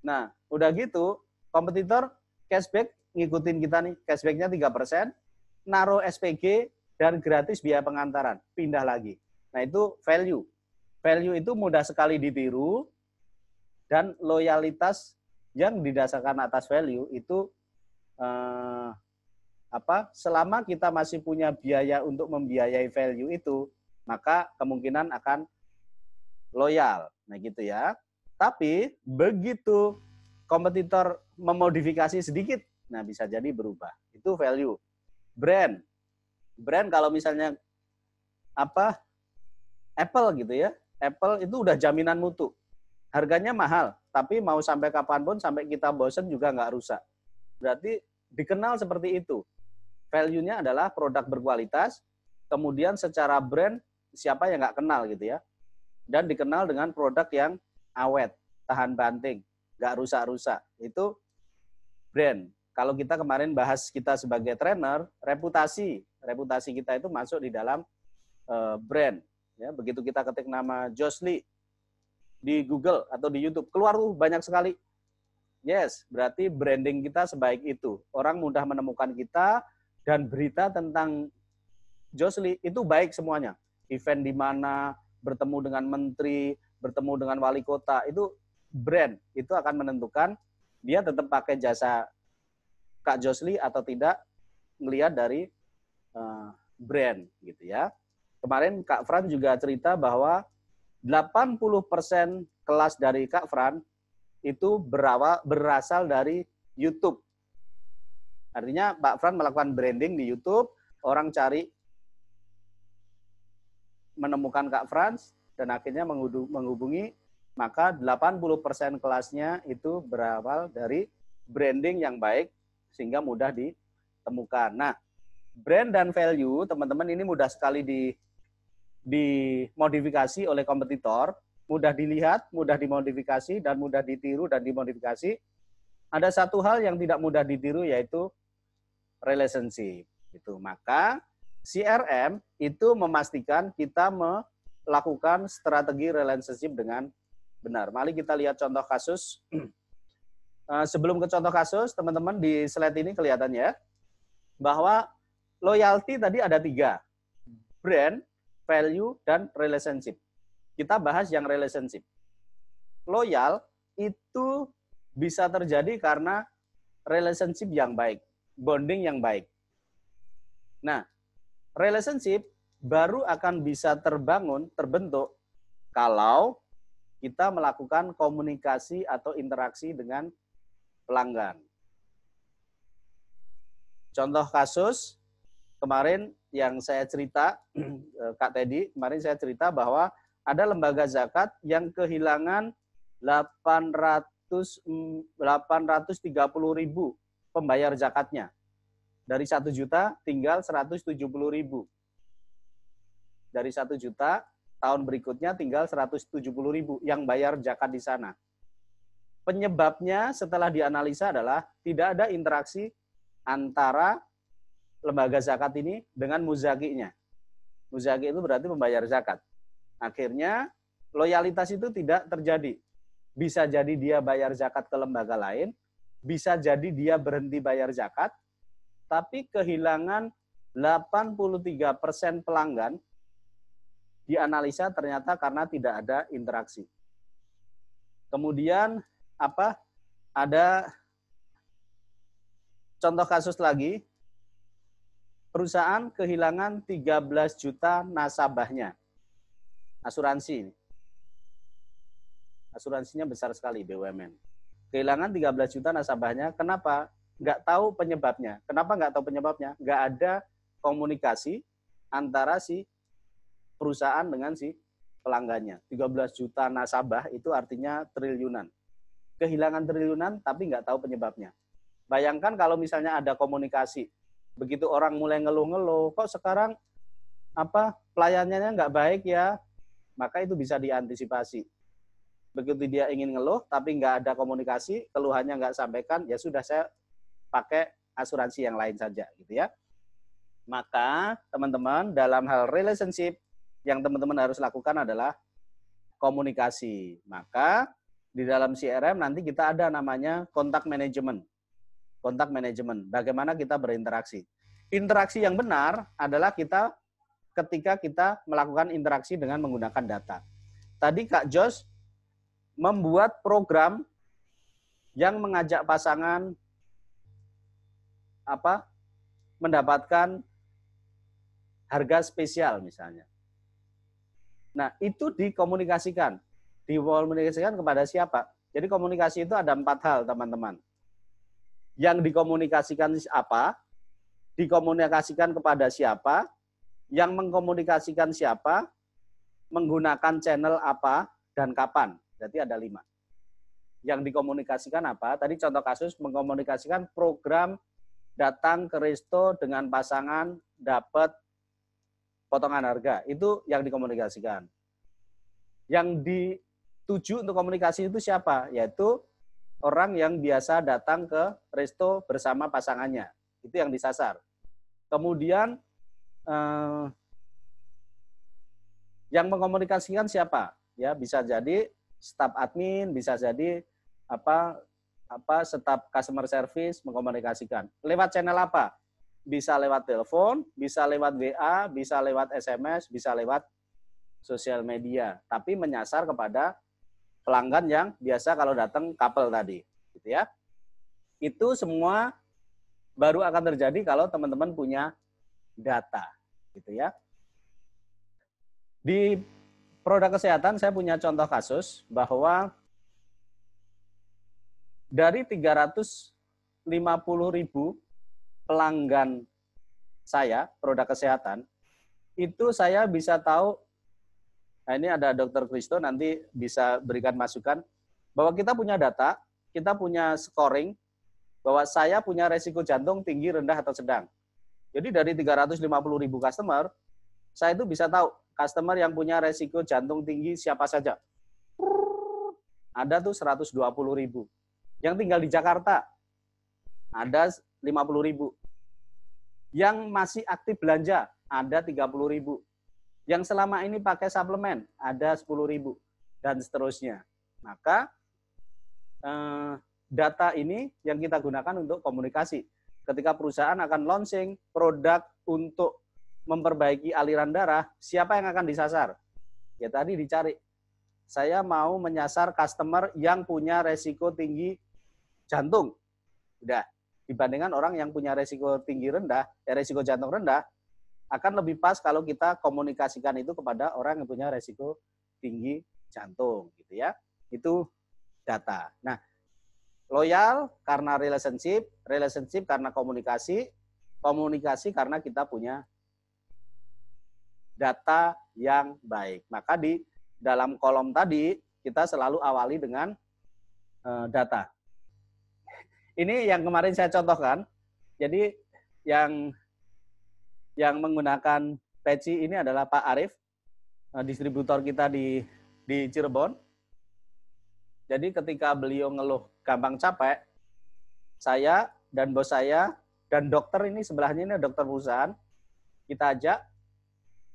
Nah, udah gitu, kompetitor cashback ngikutin kita nih. Cashbacknya 3%, naruh SPG, dan gratis biaya pengantaran. Pindah lagi. Nah, itu value. Value itu mudah sekali ditiru, dan loyalitas yang didasarkan atas value itu selama kita masih punya biaya untuk membiayai value itu, maka kemungkinan akan loyal. Nah gitu ya. Tapi begitu kompetitor memodifikasi sedikit, nah bisa jadi berubah. Itu value. Brand. Brand kalau misalnya Apple gitu ya. Apple itu udah jaminan mutu. Harganya mahal, tapi mau sampai kapanpun, sampai kita bosen juga nggak rusak. Berarti dikenal seperti itu. Value-nya adalah produk berkualitas, kemudian secara brand siapa yang nggak kenal gitu ya. Dan dikenal dengan produk yang awet, tahan banting, nggak rusak-rusak. Itu brand. Kalau kita kemarin bahas kita sebagai trainer, reputasi kita itu masuk di dalam brand. Ya, begitu kita ketik nama Josli di Google atau di YouTube, keluar tuh banyak sekali. Yes, berarti branding kita sebaik itu. Orang mudah menemukan kita, dan berita tentang Josli itu baik semuanya. Event di mana, bertemu dengan menteri, bertemu dengan wali kota, itu brand. Itu akan menentukan dia tetap pakai jasa Kak Josli atau tidak, ngelihat dari brand gitu ya. Kemarin Kak Fran juga cerita bahwa 80% kelas dari Kak Fran itu berasal dari YouTube. Artinya Pak Fran melakukan branding di YouTube, orang cari menemukan Kak Frans, dan akhirnya menghubungi, maka 80% kelasnya itu berawal dari branding yang baik, sehingga mudah ditemukan. Nah, brand dan value, teman-teman, ini mudah sekali dimodifikasi oleh kompetitor, mudah dilihat, mudah dimodifikasi, dan mudah ditiru dan dimodifikasi. Ada satu hal yang tidak mudah ditiru, yaitu relationship. Itu. Maka CRM itu memastikan kita melakukan strategi relationship dengan benar. Mari kita lihat contoh kasus. Sebelum ke contoh kasus, teman-teman, di slide ini kelihatan ya. bahwa loyalty tadi ada 3. Brand, value, dan relationship. Kita bahas yang relationship. Loyal itu bisa terjadi karena relationship yang baik, bonding yang baik. Nah, relationship baru akan bisa terbentuk kalau kita melakukan komunikasi atau interaksi dengan pelanggan. Contoh kasus, kemarin yang saya cerita, Kak Teddy, kemarin saya cerita bahwa ada lembaga zakat yang kehilangan 830.000 pembayar zakatnya. Dari 1 juta tinggal 170.000. Dari 1 juta, tahun berikutnya tinggal 170.000 yang bayar zakat di sana. Penyebabnya setelah dianalisa adalah tidak ada interaksi antara lembaga zakat ini dengan muzakinya. Muzaki itu berarti membayar zakat. Akhirnya loyalitas itu tidak terjadi. Bisa jadi dia bayar zakat ke lembaga lain, bisa jadi dia berhenti bayar zakat, tapi kehilangan 83% pelanggan dianalisa ternyata karena tidak ada interaksi. Kemudian ada contoh kasus lagi, perusahaan kehilangan 13 juta nasabahnya. Asuransi. Asuransinya besar sekali, BUMN. Kehilangan 13 juta nasabahnya. Kenapa? Nggak tahu penyebabnya. Kenapa nggak tahu penyebabnya? Nggak ada komunikasi antara si perusahaan dengan si pelanggannya. 13 juta nasabah itu artinya triliunan. Kehilangan triliunan tapi nggak tahu penyebabnya. Bayangkan kalau misalnya ada komunikasi. Begitu orang mulai ngeluh-ngeluh, kok sekarang pelayanannya nggak baik ya, maka itu bisa diantisipasi. Begitu dia ingin ngeluh, tapi nggak ada komunikasi, keluhannya nggak sampaikan, ya sudah saya pakai asuransi yang lain saja, gitu ya. Maka teman-teman dalam hal relationship yang teman-teman harus lakukan adalah komunikasi. Maka di dalam CRM nanti kita ada namanya kontak manajemen. Kontak manajemen, bagaimana kita berinteraksi. Interaksi yang benar adalah ketika kita melakukan interaksi dengan menggunakan data. Tadi Kak Jos membuat program yang mengajak pasangan mendapatkan harga spesial misalnya. Nah, itu dikomunikasikan. Dikomunikasikan kepada siapa? Jadi komunikasi itu ada 4 hal, teman-teman. Yang dikomunikasikan apa? Dikomunikasikan kepada siapa? Yang mengkomunikasikan siapa? Menggunakan channel apa? Dan kapan? Berarti ada 5. Yang dikomunikasikan apa? Tadi contoh kasus mengkomunikasikan program datang ke resto dengan pasangan dapat potongan harga. Itu yang dikomunikasikan. Yang dituju untuk komunikasi itu siapa? Yaitu orang yang biasa datang ke resto bersama pasangannya. Itu yang disasar. Kemudian yang mengkomunikasikan siapa? Ya, bisa jadi staf admin, bisa jadi staf customer service mengkomunikasikan. Lewat channel apa? Bisa lewat telepon, bisa lewat WA, bisa lewat SMS, bisa lewat sosial media. Tapi menyasar kepada pelanggan yang biasa kalau datang couple tadi, gitu ya. Itu semua baru akan terjadi kalau teman-teman punya data, gitu ya. Di produk kesehatan saya punya contoh kasus bahwa dari 350.000 pelanggan saya produk kesehatan, itu saya bisa tahu. Nah, ini ada Dr. Kristo, nanti bisa berikan masukan, bahwa kita punya data, kita punya scoring, bahwa saya punya resiko jantung tinggi, rendah, atau sedang. Jadi dari 350.000 customer, saya itu bisa tahu customer yang punya resiko jantung tinggi siapa saja. Ada tuh 120.000. Yang tinggal di Jakarta, ada 50.000. Yang masih aktif belanja, ada 30.000. Yang selama ini pakai suplemen, ada 10.000. Dan seterusnya. Maka data ini yang kita gunakan untuk komunikasi. ketika perusahaan akan launching produk untuk memperbaiki aliran darah, siapa yang akan disasar? Ya tadi dicari. Saya mau menyasar customer yang punya resiko tinggi jantung. Udah, dibandingkan orang yang punya resiko tinggi rendah, resiko jantung rendah, akan lebih pas kalau kita komunikasikan itu kepada orang yang punya resiko tinggi jantung, gitu ya. Itu data. Nah, loyal karena relationship, relationship karena komunikasi, komunikasi karena kita punya data yang baik. Maka di dalam kolom tadi kita selalu awali dengan data. Ini yang kemarin saya contohkan. Jadi yang menggunakan peci ini adalah Pak Arif, distributor kita di Cirebon. Jadi ketika beliau ngeluh gampang capek, saya dan bos saya dan dokter ini sebelahnya ini dokter perusahaan, kita ajak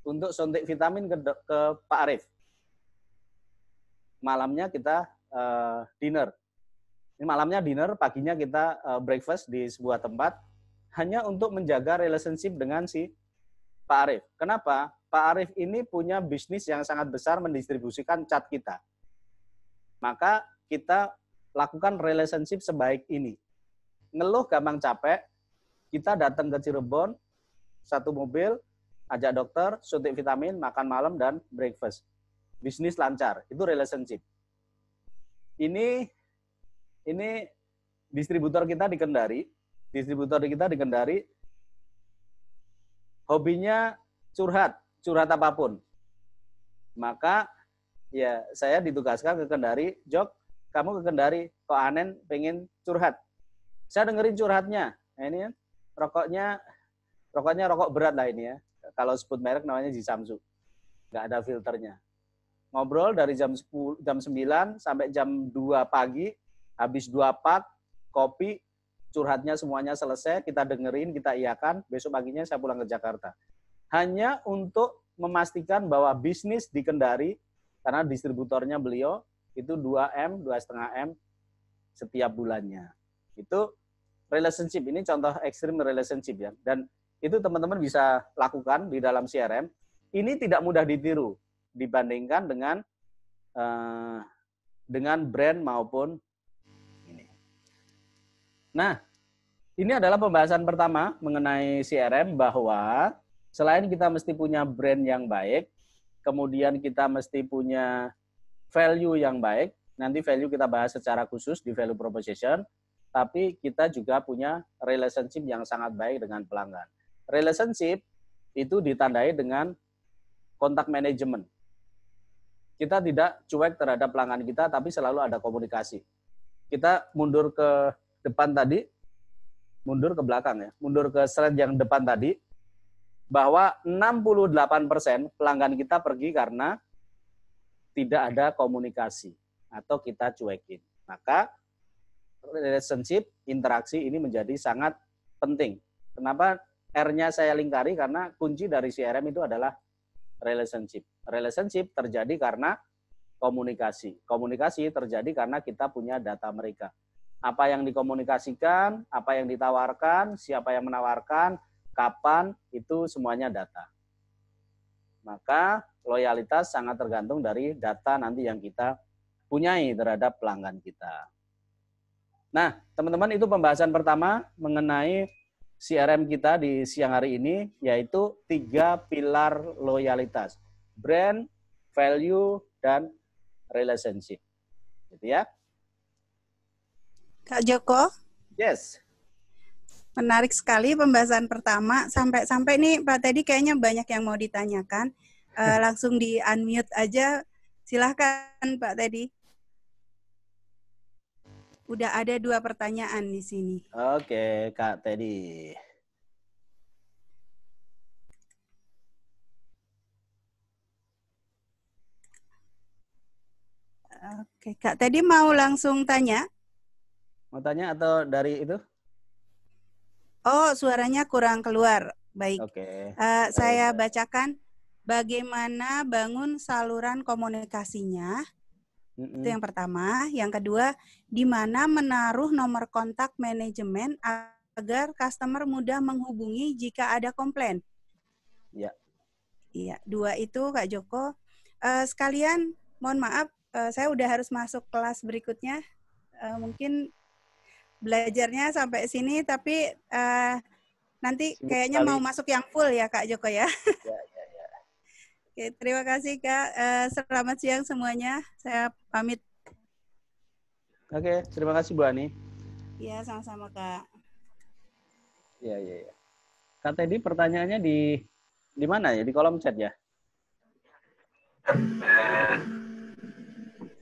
untuk suntik vitamin ke Pak Arif. Malamnya kita dinner. Ini malamnya dinner, paginya kita breakfast di sebuah tempat, hanya untuk menjaga relationship dengan si Pak Arif. Kenapa? Pak Arif ini punya bisnis yang sangat besar mendistribusikan cat kita. Maka kita lakukan relationship sebaik ini. Ngeluh gampang capek, kita datang ke Cirebon, satu mobil, ajak dokter, suntik vitamin, makan malam, dan breakfast. Bisnis lancar, itu relationship. Ini distributor kita di Kendari, hobinya curhat apapun. Maka ya saya ditugaskan ke Kendari, Jok, kamu ke Kendari, kok Anen pengen curhat. Saya dengerin curhatnya. Nah, ini kan rokoknya rokok berat lah ini ya. Kalau sebut merek namanya Jisamsu. Nggak ada filternya. Ngobrol dari jam 9 sampai jam 2 pagi, habis 2 pak, kopi, curhatnya semuanya selesai, kita dengerin, kita iakan, besok paginya saya pulang ke Jakarta. Hanya untuk memastikan bahwa bisnis di Kendari, karena distributornya beliau, itu 2M, 2,5M setiap bulannya. Itu relationship, ini contoh ekstrim relationship ya. Dan itu teman-teman bisa lakukan di dalam CRM. Ini tidak mudah ditiru dibandingkan dengan brand maupun ini. Nah, ini adalah pembahasan pertama mengenai CRM, bahwa selain kita mesti punya brand yang baik, kemudian kita mesti punya value yang baik. Nanti value kita bahas secara khusus di value proposition, tapi kita juga punya relationship yang sangat baik dengan pelanggan. Relationship itu ditandai dengan kontak manajemen. Kita tidak cuek terhadap pelanggan kita, tapi selalu ada komunikasi. Kita mundur ke depan tadi, mundur ke belakang ya, mundur ke slide yang depan tadi, bahwa 68% pelanggan kita pergi karena tidak ada komunikasi atau kita cuekin. Maka relationship, interaksi ini menjadi sangat penting. Kenapa R-nya saya lingkari? Karena kunci dari CRM itu adalah relationship. Relationship terjadi karena komunikasi. Komunikasi terjadi karena kita punya data mereka. Apa yang dikomunikasikan, apa yang ditawarkan, siapa yang menawarkan, kapan, itu semuanya data. Maka loyalitas sangat tergantung dari data nanti yang kita punyai terhadap pelanggan kita. Nah, teman-teman, itu pembahasan pertama mengenai CRM kita di siang hari ini, yaitu 3 pilar loyalitas. Brand, value, dan relationship. Gitu ya. Kak Joko? Yes. Menarik sekali pembahasan pertama. Sampai nih Pak Teddy kayaknya banyak yang mau ditanyakan. Langsung di-unmute aja. Silahkan Pak Teddy. Udah ada 2 pertanyaan di sini. Oke, Kak Teddy. Oke, Kak Teddy mau langsung tanya? Mau tanya atau dari itu? Oh, suaranya kurang keluar. Baik. Oke. Saya bacakan. Bagaimana bangun saluran komunikasinya? Itu yang pertama. Yang kedua, di mana menaruh nomor kontak manajemen agar customer mudah menghubungi jika ada komplain. Ya. Iya, 2 itu Kak Joko. Sekalian, mohon maaf, saya udah harus masuk kelas berikutnya. Mungkin belajarnya sampai sini, tapi nanti Sibuk kayaknya sekali. mau masuk yang full ya Kak Joko ya. Ya. Oke, terima kasih Kak. Selamat siang semuanya. Saya pamit. Oke, terima kasih Bu Ani. Iya, sama-sama Kak. Ya. Kak Teddy, pertanyaannya di mana ya? Di kolom chat ya?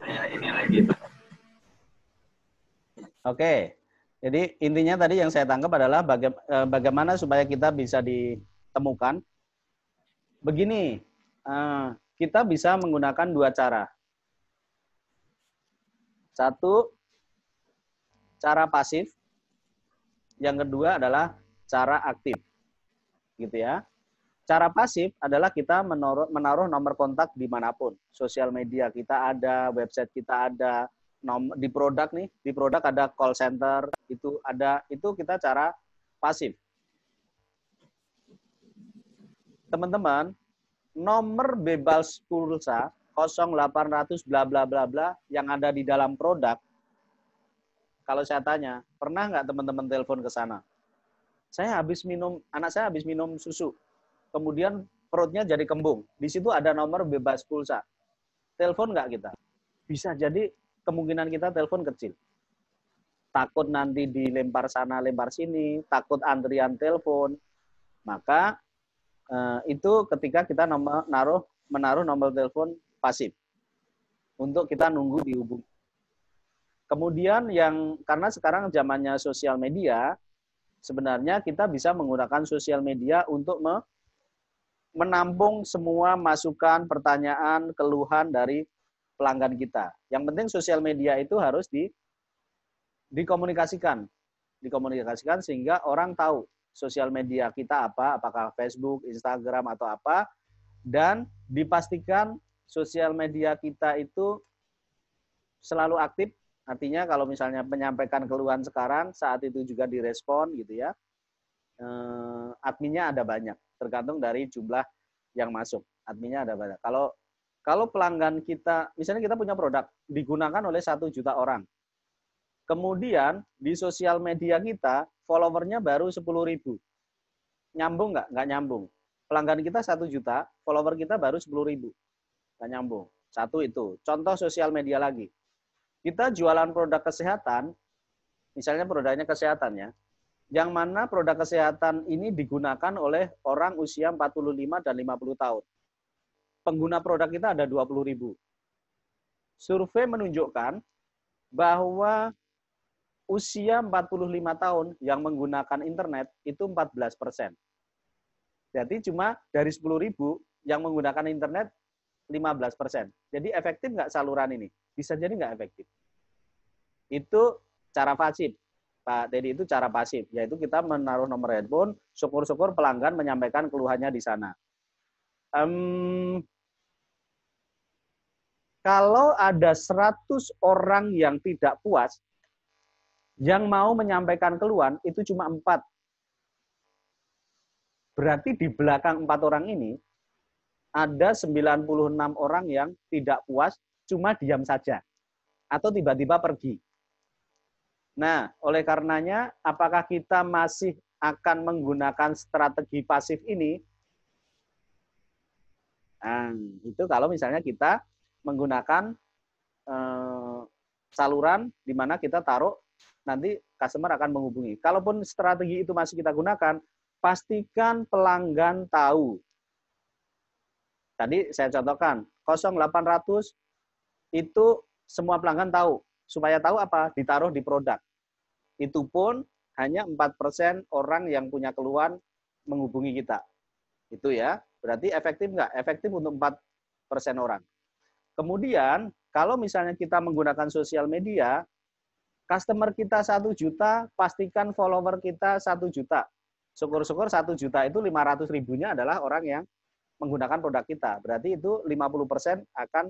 Saya ini lagi, Pak. Oke. Jadi intinya tadi yang saya tangkap adalah bagaimana supaya kita bisa ditemukan. Begini, kita bisa menggunakan 2 cara. Satu, cara pasif. Yang kedua adalah cara aktif. Gitu ya. Cara pasif adalah kita menaruh nomor kontak dimanapun. Sosial media kita ada, website kita ada, di produk nih, di produk ada call center, itu ada, itu kita cara pasif. Teman-teman, nomor bebas pulsa 0800 bla bla bla bla yang ada di dalam produk, kalau saya tanya, pernah nggak teman-teman telepon ke sana? Anak saya habis minum susu, kemudian perutnya jadi kembung. Di situ ada nomor bebas pulsa. Telepon nggak kita? Bisa jadi kemungkinan kita telepon kecil. Takut nanti dilempar sana, lempar sini, takut antrian telepon. Maka itu ketika kita menaruh nomor telepon pasif untuk kita nunggu dihubungi. Kemudian karena sekarang zamannya sosial media, sebenarnya kita bisa menggunakan sosial media untuk menampung semua masukan, pertanyaan, keluhan dari pelanggan kita. Yang penting sosial media itu harus dikomunikasikan sehingga orang tahu sosial media kita apa, apakah Facebook, Instagram atau apa, dan dipastikan sosial media kita itu selalu aktif. Artinya kalau misalnya menyampaikan keluhan sekarang, saat itu juga direspon gitu ya. Adminnya ada banyak, tergantung dari jumlah yang masuk. Adminnya ada banyak. Kalau pelanggan kita, misalnya kita punya produk digunakan oleh 1 juta orang. Kemudian di sosial media kita followernya baru 10.000. Nyambung nggak? Nggak nyambung. Pelanggan kita 1 juta, follower kita baru 10.000. Nggak nyambung. Satu itu. Contoh sosial media lagi. Kita jualan produk kesehatan, misalnya produknya kesehatan ya, yang mana produk kesehatan ini digunakan oleh orang usia 45 dan 50 tahun. Pengguna produk kita ada 20.000. Survei menunjukkan bahwa usia 45 tahun yang menggunakan internet itu 14%. Jadi cuma dari 10.000 yang menggunakan internet 15%. Jadi efektif nggak saluran ini? Bisa jadi nggak efektif. Itu cara pasif. Pak Teddy, itu cara pasif. Yaitu kita menaruh nomor handphone, syukur-syukur pelanggan menyampaikan keluhannya di sana. Kalau ada 100 orang yang tidak puas, yang mau menyampaikan keluhan, itu cuma 4. Berarti di belakang 4 orang ini, ada 96 orang yang tidak puas, cuma diam saja. Atau tiba-tiba pergi. Nah, oleh karenanya, apakah kita masih akan menggunakan strategi pasif ini? Nah, itu kalau misalnya kita menggunakan saluran di mana kita taruh, nanti customer akan menghubungi. Kalaupun strategi itu masih kita gunakan, pastikan pelanggan tahu. Tadi saya contohkan, 0800 itu semua pelanggan tahu. Supaya tahu apa? Ditaruh di produk. Itu pun hanya 4% orang yang punya keluhan menghubungi kita. Itu ya. Berarti efektif nggak? Efektif untuk 4% orang. Kemudian, kalau misalnya kita menggunakan sosial media, customer kita 1 juta, pastikan follower kita 1 juta. Syukur-syukur 1 juta itu 500 ribunya adalah orang yang menggunakan produk kita. Berarti itu 50% akan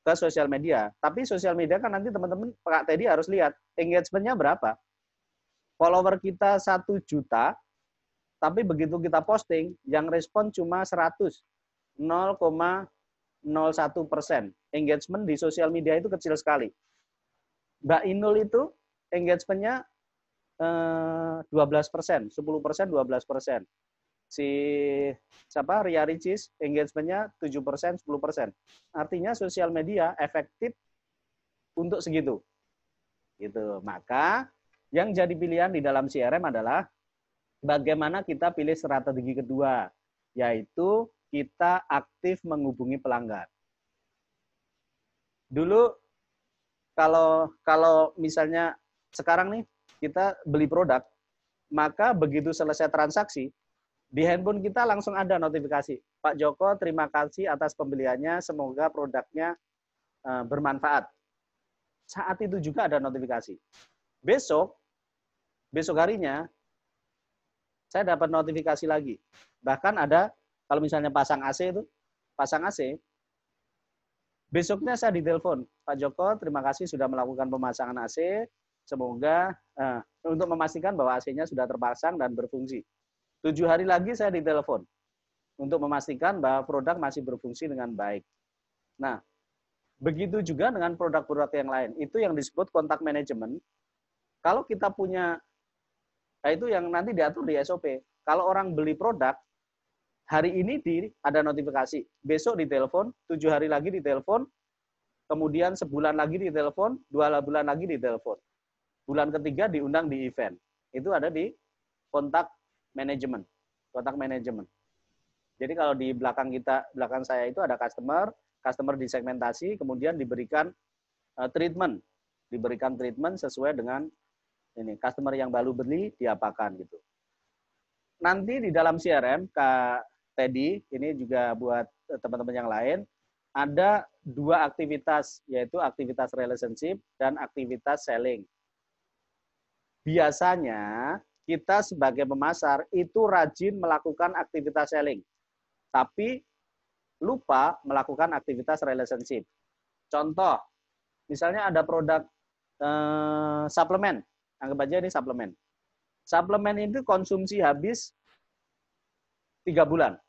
ke sosial media. Tapi sosial media kan nanti teman-teman Pak Teddy harus lihat engagement-nya berapa. Follower kita 1 juta, tapi begitu kita posting, yang respon cuma 100, 0,01%. Engagement di sosial media itu kecil sekali. Mbak Inul itu engagement-nya 12%, 10%, 12%. Si Ria Ricis engagement-nya 7%, 10%. Artinya sosial media efektif untuk segitu. Gitu. Maka yang jadi pilihan di dalam CRM adalah bagaimana kita pilih strategi kedua, yaitu kita aktif menghubungi pelanggan. Dulu kalau misalnya sekarang nih kita beli produk, maka begitu selesai transaksi, di handphone kita langsung ada notifikasi. Pak Joko, terima kasih atas pembeliannya, semoga produknya bermanfaat. Saat itu juga ada notifikasi. Besok harinya, saya dapat notifikasi lagi. Bahkan ada, kalau misalnya pasang AC itu, besoknya saya ditelepon, Pak Joko, terima kasih sudah melakukan pemasangan AC, semoga untuk memastikan bahwa AC-nya sudah terpasang dan berfungsi. 7 hari lagi saya ditelepon untuk memastikan bahwa produk masih berfungsi dengan baik. Nah, begitu juga dengan produk-produk yang lain. Itu yang disebut kontak manajemen. Kalau kita punya, nah itu yang nanti diatur di SOP. Kalau orang beli produk, hari ini ada notifikasi, besok ditelepon, 7 hari lagi ditelepon, kemudian sebulan lagi ditelepon, 2 bulan lagi ditelepon. Bulan ketiga diundang di event. Itu ada di kontak manajemen. Jadi kalau di belakang saya itu ada customer disegmentasi, kemudian diberikan treatment sesuai dengan ini customer yang baru beli diapakan gitu. Nanti di dalam CRM Kak Teddy, ini juga buat teman-teman yang lain, ada 2 aktivitas, yaitu aktivitas relationship dan aktivitas selling. Biasanya kita sebagai pemasar itu rajin melakukan aktivitas selling, tapi lupa melakukan aktivitas relationship. Contoh, misalnya ada produk suplemen, anggap aja ini suplemen. Suplemen itu konsumsi habis 3 bulan.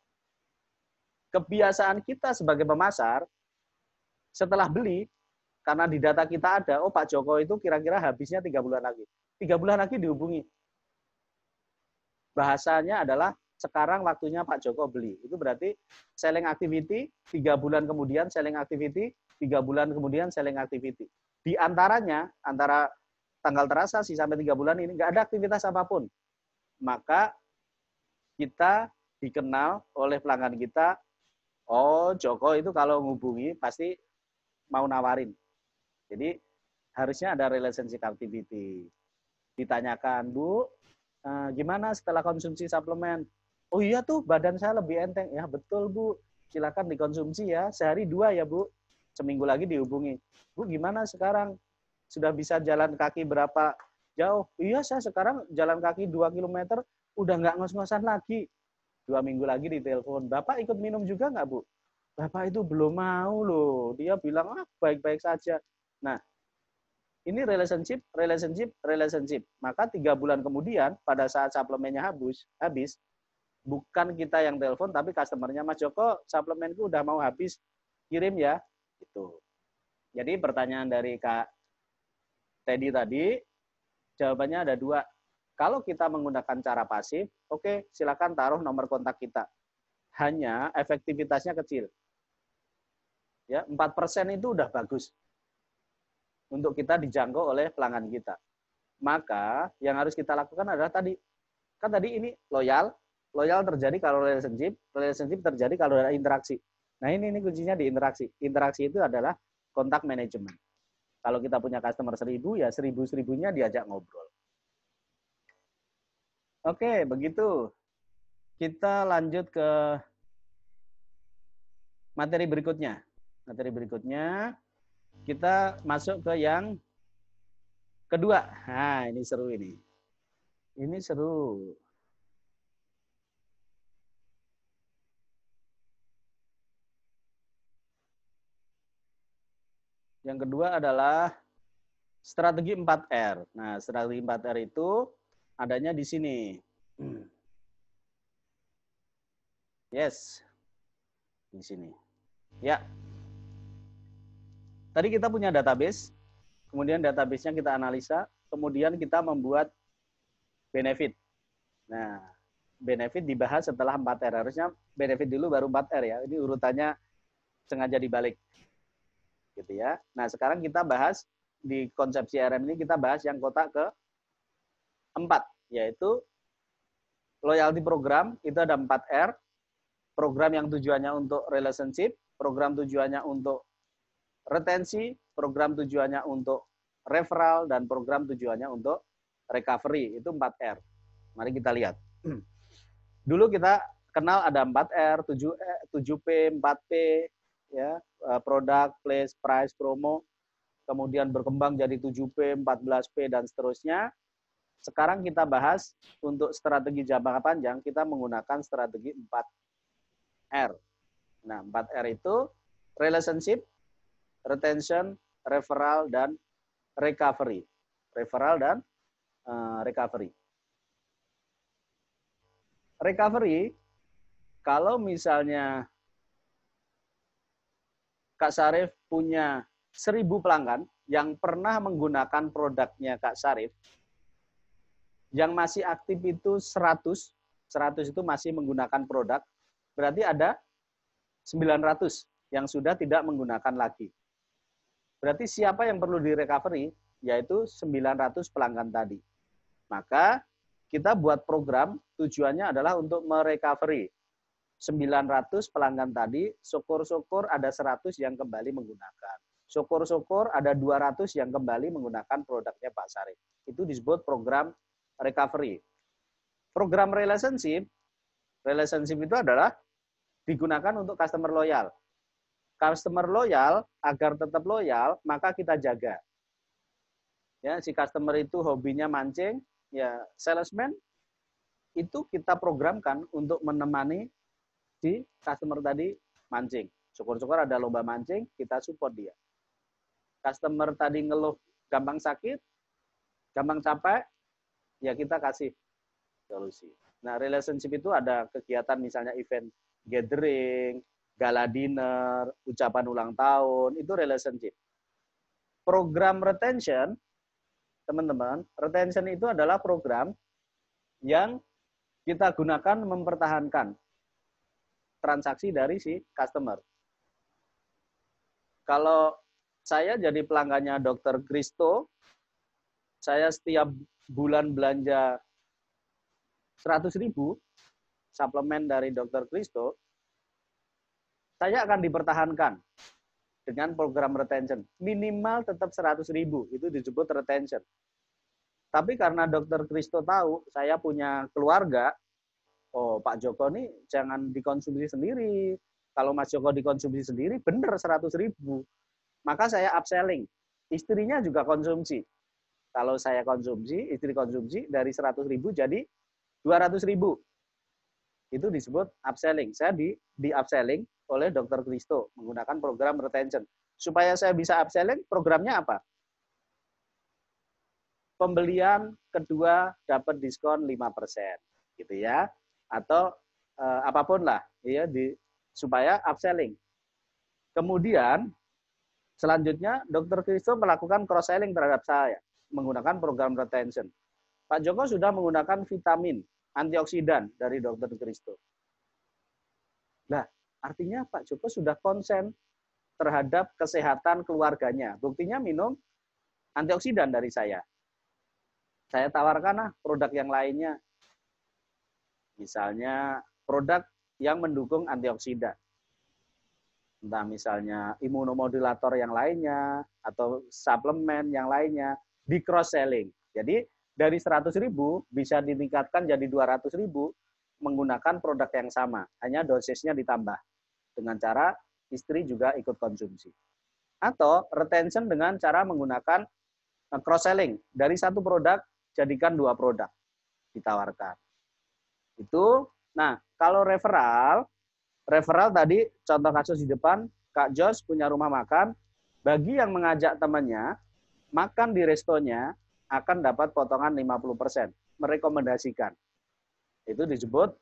Kebiasaan kita sebagai pemasar, setelah beli, karena di data kita ada, oh Pak Joko itu kira-kira habisnya 3 bulan lagi. 3 bulan lagi dihubungi. Bahasanya adalah sekarang waktunya Pak Joko beli. Itu berarti selling activity, 3 bulan kemudian selling activity, 3 bulan kemudian selling activity. Di antaranya, antara tanggal transaksi sampai 3 bulan ini, nggak ada aktivitas apapun. Maka kita dikenal oleh pelanggan kita, oh Joko itu kalau menghubungi pasti mau nawarin. Jadi harusnya ada relationship activity. Ditanyakan, Bu, gimana setelah konsumsi suplemen? Oh iya tuh, badan saya lebih enteng. Ya betul Bu, silakan dikonsumsi ya. Sehari 2 ya Bu. Seminggu lagi dihubungi. Bu, gimana sekarang? Sudah bisa jalan kaki berapa jauh? Iya, saya sekarang jalan kaki 2 km, udah nggak ngos-ngosan lagi. 2 minggu lagi ditelepon. Bapak ikut minum juga nggak Bu? Bapak itu belum mau loh. Dia bilang, baik-baik saja. Nah, ini relationship. Maka 3 bulan kemudian, pada saat suplemennya habis, bukan kita yang telepon, tapi customernya, Mas Joko, suplemenku udah mau habis, kirim ya. Gitu. Jadi pertanyaan dari Kak Teddy tadi, jawabannya ada 2. Kalau kita menggunakan cara pasif, oke, silakan taruh nomor kontak kita. Hanya efektivitasnya kecil. Ya, 4% itu udah bagus untuk kita dijangkau oleh pelanggan kita. Maka yang harus kita lakukan adalah tadi ini loyal terjadi kalau relationship terjadi kalau ada interaksi. Nah ini kuncinya di interaksi. Interaksi itu adalah kontak manajemen. Kalau kita punya customer 1000, ya 1000-1000-nya diajak ngobrol. Oke, begitu. Kita lanjut ke materi berikutnya. Kita masuk ke yang kedua. Nah, ini seru ini. Ini seru. Yang kedua adalah strategi 4R. Nah, strategi 4R itu adanya di sini. Yes. Di sini. Ya. Tadi kita punya database, kemudian database-nya kita analisa, kemudian kita membuat benefit. Nah, benefit dibahas setelah 4R. Harusnya benefit dulu baru 4R ya. Ini urutannya sengaja dibalik. Gitu ya. Nah, sekarang kita bahas di konsep CRM ini, kita bahas yang kotak ke-4, yaitu loyalty program. Itu ada 4R. Program yang tujuannya untuk relationship, program tujuannya untuk retensi, program tujuannya untuk referral, dan program tujuannya untuk recovery. Itu 4R. Mari kita lihat. Dulu kita kenal ada 4R, 7P, 4P, ya, produk, place, price, promo, kemudian berkembang jadi 7P, 14P, dan seterusnya. Sekarang kita bahas untuk strategi jangka panjang, kita menggunakan strategi 4R. Nah, 4R itu relationship, retention, referral, dan recovery. Referral dan recovery. Recovery, kalau misalnya Kak Syarif punya 1000 pelanggan yang pernah menggunakan produknya Kak Syarif, yang masih aktif itu 100 itu masih menggunakan produk, berarti ada 900 yang sudah tidak menggunakan lagi. Berarti siapa yang perlu di recovery? Yaitu 900 pelanggan tadi. Maka kita buat program tujuannya adalah untuk merecovery 900 pelanggan tadi, syukur-syukur ada 100 yang kembali menggunakan. Syukur-syukur ada 200 yang kembali menggunakan produknya Pak Syarif. Itu disebut program recovery. Program relationship itu adalah digunakan untuk customer loyal. Customer loyal, agar tetap loyal, maka kita jaga. Ya, si customer itu hobinya mancing, ya salesman itu kita programkan untuk menemani si customer tadi mancing. Syukur-syukur ada lomba mancing, kita support dia. Customer tadi ngeluh gampang sakit, gampang capek, ya kita kasih solusi. Nah, relationship itu ada kegiatan misalnya event gathering, gala dinner, ucapan ulang tahun, itu relationship. Program retention, teman-teman, retention itu adalah program yang kita gunakan mempertahankan transaksi dari si customer. Kalau saya jadi pelanggannya Dr. Christo, saya setiap bulan belanja 100.000 suplemen dari Dr. Christo, saya akan dipertahankan dengan program retention. Minimal tetap 100.000, itu disebut retention. Tapi karena Dr. Christo tahu saya punya keluarga, oh Pak Joko nih jangan dikonsumsi sendiri. Kalau Mas Joko dikonsumsi sendiri, bener 100.000. Maka saya upselling. Istrinya juga konsumsi. Kalau saya konsumsi, istri konsumsi, dari 100.000 jadi 200.000. Itu disebut upselling. Saya di upselling oleh Dr. Christo menggunakan program retention. Supaya saya bisa upselling, programnya apa? Pembelian kedua dapat diskon 5%, gitu ya. Atau apapun lah, ya, supaya upselling. Kemudian selanjutnya Dr. Christo melakukan cross selling terhadap saya menggunakan program retention. Pak Joko sudah menggunakan vitamin antioksidan dari Dr. Christo. Nah, artinya Pak Joko sudah konsen terhadap kesehatan keluarganya. Buktinya minum antioksidan dari saya. Saya tawarkan produk yang lainnya. Misalnya produk yang mendukung antioksidan. Entah misalnya imunomodulator yang lainnya, atau suplemen yang lainnya, di cross-selling. Jadi dari 100.000 bisa ditingkatkan jadi 200.000 menggunakan produk yang sama. Hanya dosisnya ditambah. Dengan cara istri juga ikut konsumsi. Atau retention dengan cara menggunakan cross-selling. Dari satu produk, jadikan 2 produk ditawarkan. Itu, nah kalau referral tadi contoh kasus di depan, Kak Jos punya rumah makan, bagi yang mengajak temannya makan di restonya akan dapat potongan 50%. merekomendasikan. Itu disebut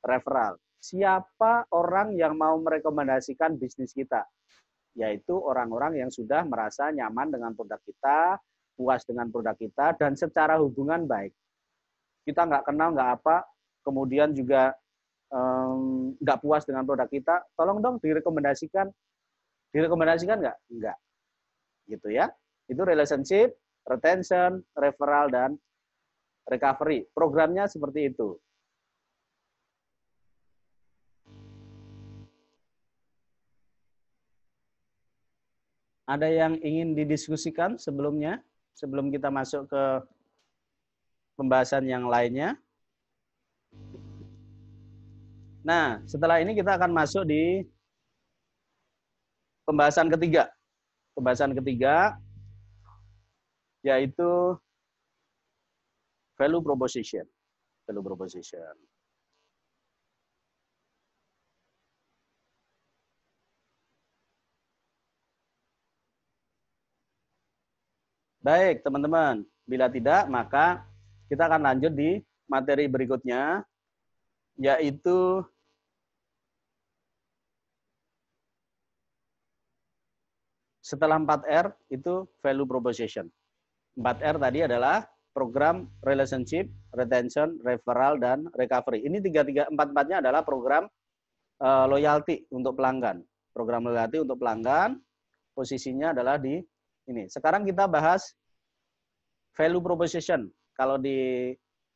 referral. Siapa orang yang mau merekomendasikan bisnis kita? Yaitu orang-orang yang sudah merasa nyaman dengan produk kita, puas dengan produk kita, dan secara hubungan baik. Kita nggak kenal, nggak apa, kemudian juga nggak puas dengan produk kita, tolong dong direkomendasikan. Direkomendasikan nggak? Nggak. Gitu ya. Itu relationship, retention, referral, dan recovery. Programnya seperti itu. Ada yang ingin didiskusikan sebelumnya? Sebelum kita masuk ke pembahasan yang lainnya? Nah, setelah ini kita akan masuk di pembahasan ketiga. Pembahasan ketiga yaitu value proposition. Value proposition. Baik, teman-teman. Bila tidak, maka kita akan lanjut di materi berikutnya, yaitu setelah 4R itu value proposition. 4R tadi adalah program relationship, retention, referral, dan recovery. Ini empat-empatnya adalah program loyalty untuk pelanggan. Program loyalty untuk pelanggan, posisinya adalah di ini. Sekarang kita bahas value proposition. Kalau di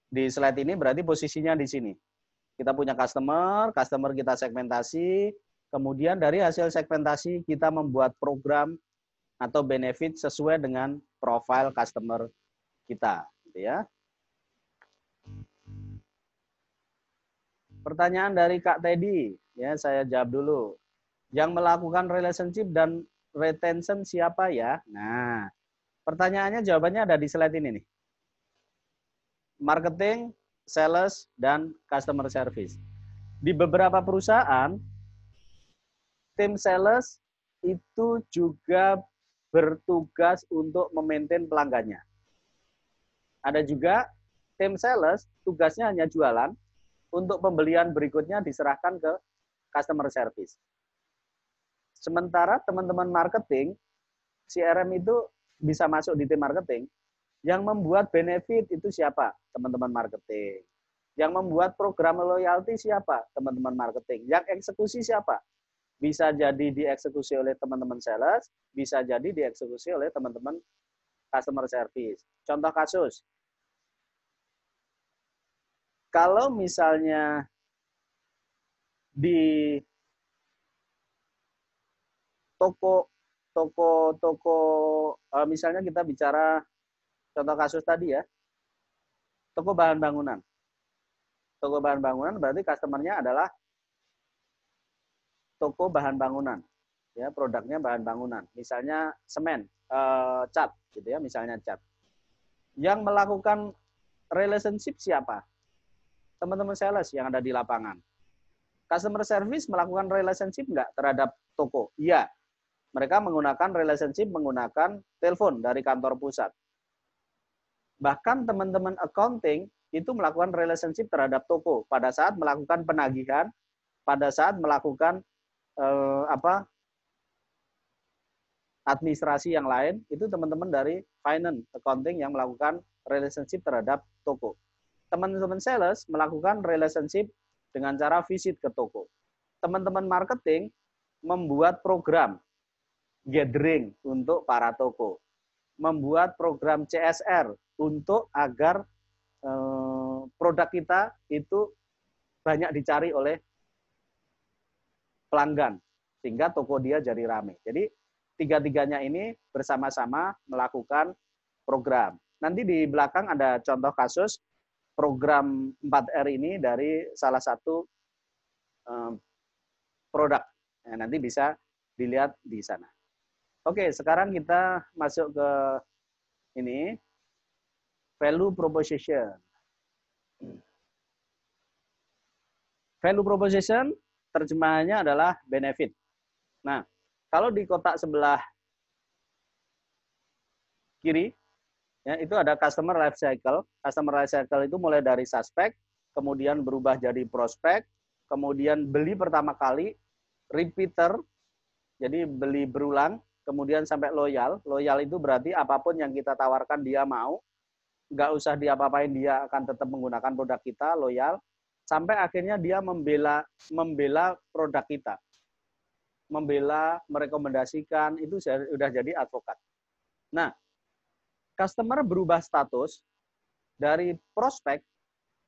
slide ini berarti posisinya di sini. Kita punya customer kita segmentasi, kemudian dari hasil segmentasi kita membuat program atau benefit sesuai dengan profil customer kita, gitu ya. Pertanyaan dari Kak Teddy, ya saya jawab dulu. Yang melakukan relationship dan retention siapa ya? Nah, pertanyaannya jawabannya ada di slide ini nih. Marketing, sales, dan customer service. Di beberapa perusahaan, tim sales itu juga bertugas untuk memaintain pelanggannya. Ada juga tim sales, tugasnya hanya jualan, untuk pembelian berikutnya diserahkan ke customer service. Sementara teman-teman marketing, CRM itu bisa masuk di tim marketing, yang membuat benefit itu siapa? Teman-teman marketing. Yang membuat program loyalty siapa? Teman-teman marketing. Yang eksekusi siapa? Bisa jadi dieksekusi oleh teman-teman sales, bisa jadi dieksekusi oleh teman-teman customer service. Contoh kasus. Kalau misalnya di toko misalnya kita bicara contoh kasus tadi ya, toko bahan bangunan. Toko bahan bangunan berarti customer-nya adalah toko bahan bangunan. Ya, produknya bahan bangunan. Misalnya semen, cat gitu ya, misalnya cat. Yang melakukan relationship siapa? Teman-teman sales yang ada di lapangan. Customer service melakukan relationship enggak terhadap toko? Iya. Mereka menggunakan relationship menggunakan telepon dari kantor pusat. Bahkan teman-teman accounting itu melakukan relationship terhadap toko pada saat melakukan penagihan, pada saat melakukan administrasi yang lain, itu teman-teman dari finance, accounting yang melakukan relationship terhadap toko. Teman-teman sales melakukan relationship dengan cara visit ke toko. Teman-teman marketing membuat program gathering untuk para toko. Membuat program CSR untuk agar produk kita itu banyak dicari oleh pelanggan, sehingga toko dia jadi ramai. Jadi tiga-tiganya ini bersama-sama melakukan program. Nanti di belakang ada contoh kasus program 4R ini dari salah satu produk. Nah, nanti bisa dilihat di sana. Oke, sekarang kita masuk ke ini, value proposition. Value proposition terjemahannya adalah benefit. Nah, kalau di kotak sebelah kiri, Ya, itu ada customer life cycle. Customer life cycle itu mulai dari suspek, kemudian berubah jadi prospek, kemudian beli pertama kali, repeater, jadi beli berulang, kemudian sampai loyal. Loyal itu berarti apapun yang kita tawarkan dia mau, nggak usah diapa-apain, dia akan tetap menggunakan produk kita, loyal, sampai akhirnya dia membela produk kita, membela, merekomendasikan, itu sudah jadi advokat. Nah, customer berubah status dari prospek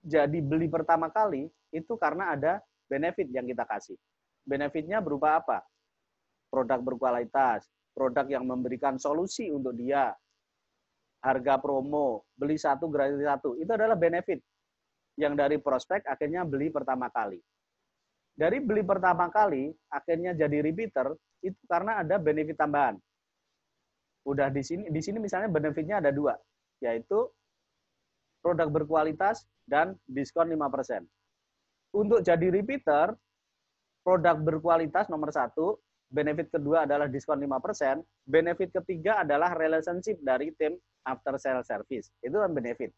jadi beli pertama kali itu karena ada benefit yang kita kasih. Benefitnya berupa apa? Produk berkualitas, produk yang memberikan solusi untuk dia, harga promo, beli satu gratis satu, itu adalah benefit yang dari prospek akhirnya beli pertama kali. Dari beli pertama kali akhirnya jadi repeater itu karena ada benefit tambahan. Udah di sini misalnya benefitnya ada 2, yaitu produk berkualitas dan diskon 5%. Untuk jadi repeater, produk berkualitas nomor 1, benefit kedua adalah diskon 5%, benefit ketiga adalah relationship dari tim after sales service. Itu kan benefit.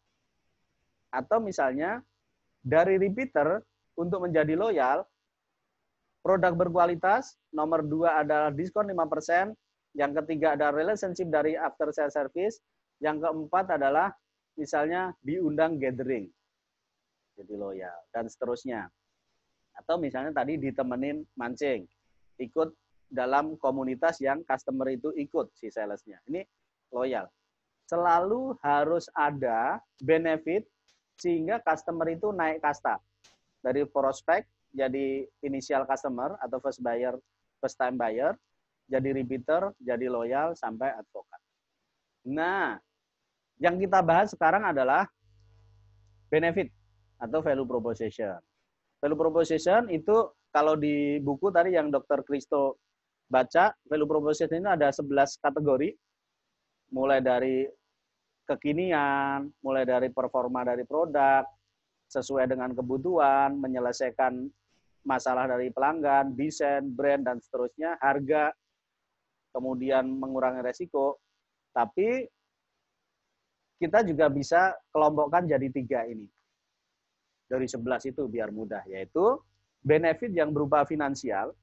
Atau misalnya dari repeater untuk menjadi loyal, produk berkualitas nomor 2 adalah diskon 5%, yang ketiga ada relationship dari after sales service, yang keempat adalah misalnya diundang gathering, jadi loyal, dan seterusnya. Atau misalnya tadi ditemenin mancing, ikut dalam komunitas yang customer itu ikut si salesnya. Ini loyal. Selalu harus ada benefit sehingga customer itu naik kasta. Dari prospek jadi initial customer atau first buyer, first time buyer, jadi repeater, jadi loyal, sampai advokat. Nah, yang kita bahas sekarang adalah benefit atau value proposition. Value proposition itu kalau di buku tadi yang Dr. Christo baca, value proposition ini ada 11 kategori, mulai dari kekinian, mulai dari performa dari produk, sesuai dengan kebutuhan, menyelesaikan masalah dari pelanggan, desain, brand, dan seterusnya, harga, kemudian mengurangi resiko. Tapi kita juga bisa kelompokkan jadi 3 ini. Dari 11 itu biar mudah, yaitu benefit yang berupa finansial,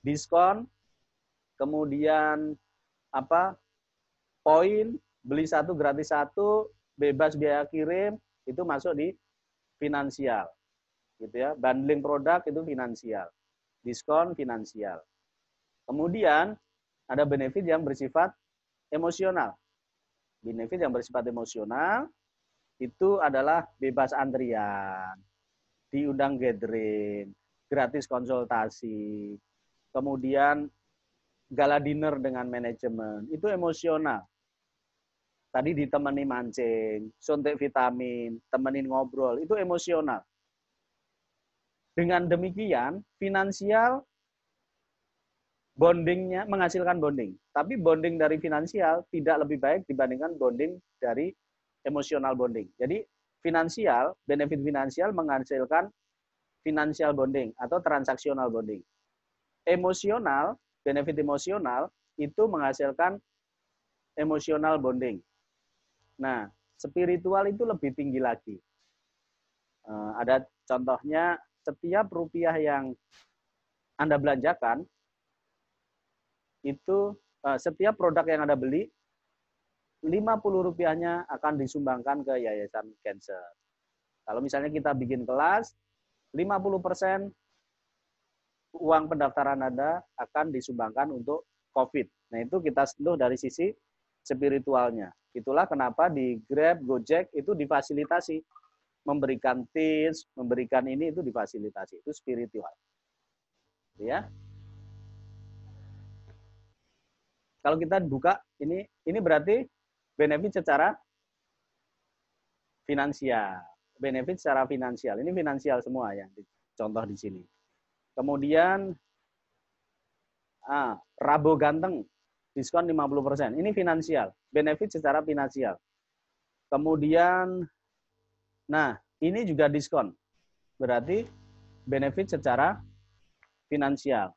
diskon, kemudian poin, beli satu gratis satu, bebas biaya kirim, itu masuk di finansial. Gitu ya. Bundling produk itu finansial. Diskon finansial. Kemudian ada benefit yang bersifat emosional. Benefit yang bersifat emosional itu adalah bebas antrian, diundang gathering, gratis konsultasi, kemudian gala dinner dengan manajemen. Itu emosional. Tadi ditemani mancing, suntik vitamin, temenin ngobrol, itu emosional. Dengan demikian, finansial bondingnya menghasilkan bonding. Tapi bonding dari finansial tidak lebih baik dibandingkan bonding dari emosional bonding. Jadi finansial, benefit finansial menghasilkan financial bonding atau transaksional bonding. Emosional, benefit emosional itu menghasilkan emosional bonding. Nah, spiritual itu lebih tinggi lagi. Ada contohnya, setiap rupiah yang Anda belanjakan, itu setiap produk yang Anda beli, 50 rupiahnya akan disumbangkan ke Yayasan Cancer. Kalau misalnya kita bikin kelas, 50% uang pendaftaran Anda akan disumbangkan untuk COVID. Nah, itu kita sentuh dari sisi spiritualnya. Itulah kenapa di Grab, Gojek itu difasilitasi. Memberikan tips, memberikan ini itu difasilitasi. Itu spiritual. Ya. Kalau kita buka, ini berarti benefit secara finansial. Benefit secara finansial. Ini finansial semua yang contoh di sini. Kemudian, Rabo Ganteng, diskon 50%. Ini finansial. Benefit secara finansial. Kemudian, nah, ini juga diskon. Berarti benefit secara finansial.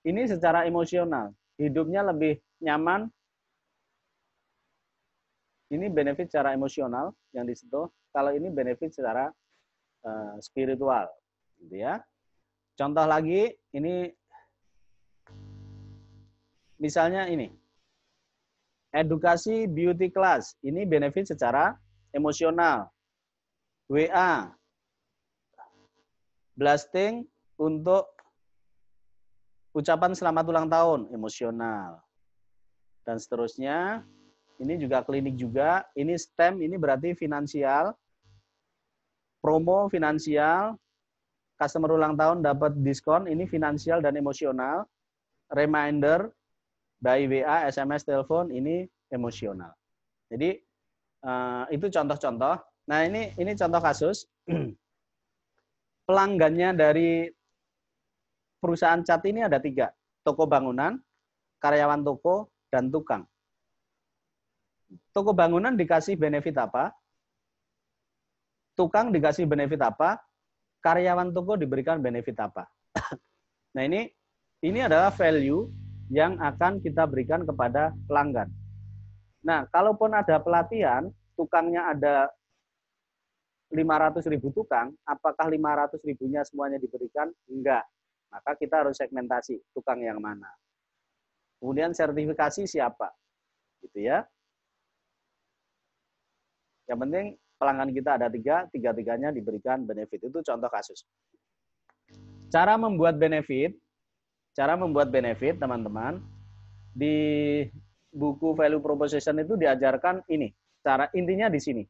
Ini secara emosional. Hidupnya lebih nyaman, Ini benefit secara emosional yang disentuh. Kalau ini benefit secara spiritual, gitu ya. Contoh lagi, ini misalnya ini, edukasi beauty class, ini benefit secara emosional. WA, blasting untuk ucapan selamat ulang tahun, emosional. Dan seterusnya, ini juga klinik juga, ini STEM, ini berarti finansial, promo finansial, customer ulang tahun dapat diskon, ini finansial dan emosional, reminder, by WA, SMS, telepon, ini emosional. Jadi, itu contoh-contoh. Nah, ini contoh kasus. Pelanggannya dari perusahaan cat ini ada 3. Toko bangunan, karyawan toko, dan tukang. Toko bangunan dikasih benefit apa? Tukang dikasih benefit apa? Karyawan toko diberikan benefit apa? Nah, ini adalah value yang akan kita berikan kepada pelanggan. Nah, kalaupun ada pelatihan, tukangnya ada 500.000 tukang, apakah 500.000-nya semuanya diberikan? Enggak. Maka kita harus segmentasi tukang yang mana. Kemudian sertifikasi siapa? Gitu ya. Yang penting pelanggan kita ada 3, 3-3-nya diberikan benefit. Itu contoh kasus. Cara membuat benefit, teman-teman, di buku value proposition itu diajarkan ini. Cara intinya di sini.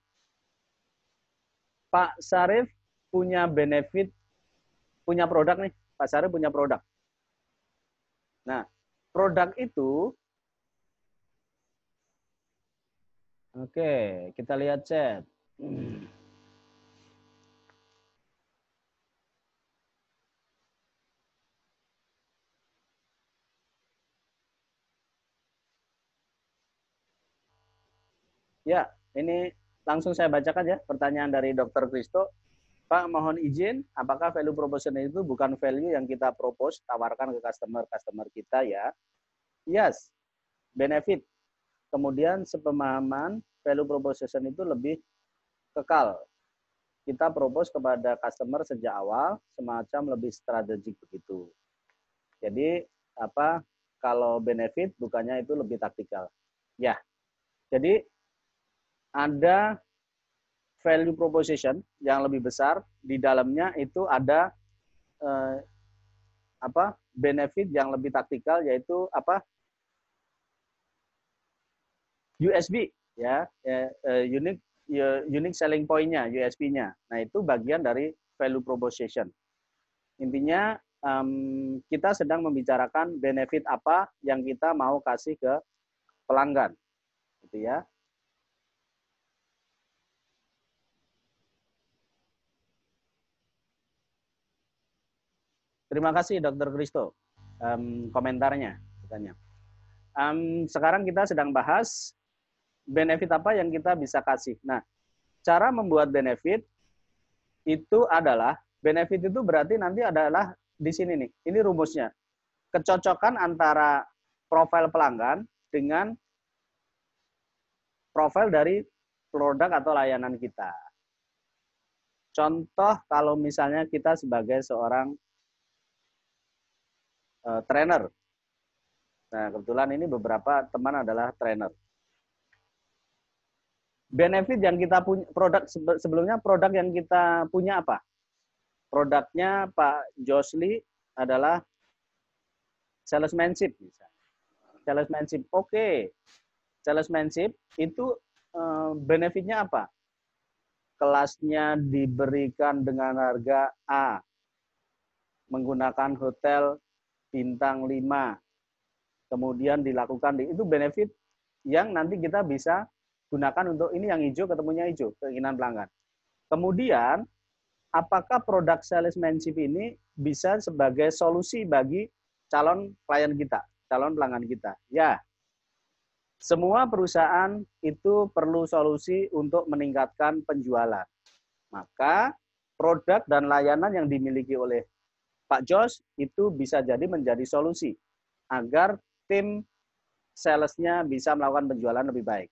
Pak Syarif punya benefit, punya produk nih. Pak Syarif punya produk. Nah, produk itu, oke, kita lihat chat. Ya, ini langsung saya bacakan ya pertanyaan dari Dr. Kristo. Pak, mohon izin, apakah value proposition itu bukan value yang kita propose, tawarkan ke customer kita ya? Yes, benefit. Kemudian sepemahaman, value proposition itu lebih kekal. Kita propose kepada customer sejak awal, semacam lebih strategik begitu. Jadi, kalau benefit bukannya itu lebih taktikal. Ya, jadi ada value proposition yang lebih besar, di dalamnya itu ada benefit yang lebih taktikal, yaitu USB ya, unique selling point-nya, USP-nya. Nah, itu bagian dari value proposition. Intinya kita sedang membicarakan benefit apa yang kita mau kasih ke pelanggan, gitu ya. Terima kasih Dr. Kristo komentarnya. Sekarang kita sedang bahas benefit apa yang kita bisa kasih. Nah, cara membuat benefit itu adalah, benefit itu berarti nanti adalah di sini nih. Ini rumusnya. Kecocokan antara profil pelanggan dengan profil dari produk atau layanan kita. Contoh kalau misalnya kita sebagai seorang trainer. Nah, kebetulan ini beberapa teman adalah trainer. Benefit yang kita punya, produk sebelumnya produk yang kita punya apa? Produknya Pak Josli adalah salesmanship. Salesmanship, oke. Salesmanship itu benefitnya apa? Kelasnya diberikan dengan harga A, menggunakan hotel bintang 5, kemudian dilakukan, itu benefit yang nanti kita bisa gunakan untuk ini yang hijau ketemunya hijau, keinginan pelanggan. Kemudian, apakah produk salesmanship ini bisa sebagai solusi bagi calon klien kita, calon pelanggan kita? Ya, semua perusahaan itu perlu solusi untuk meningkatkan penjualan. Maka produk dan layanan yang dimiliki oleh Pak Jos itu bisa jadi menjadi solusi agar tim salesnya bisa melakukan penjualan lebih baik.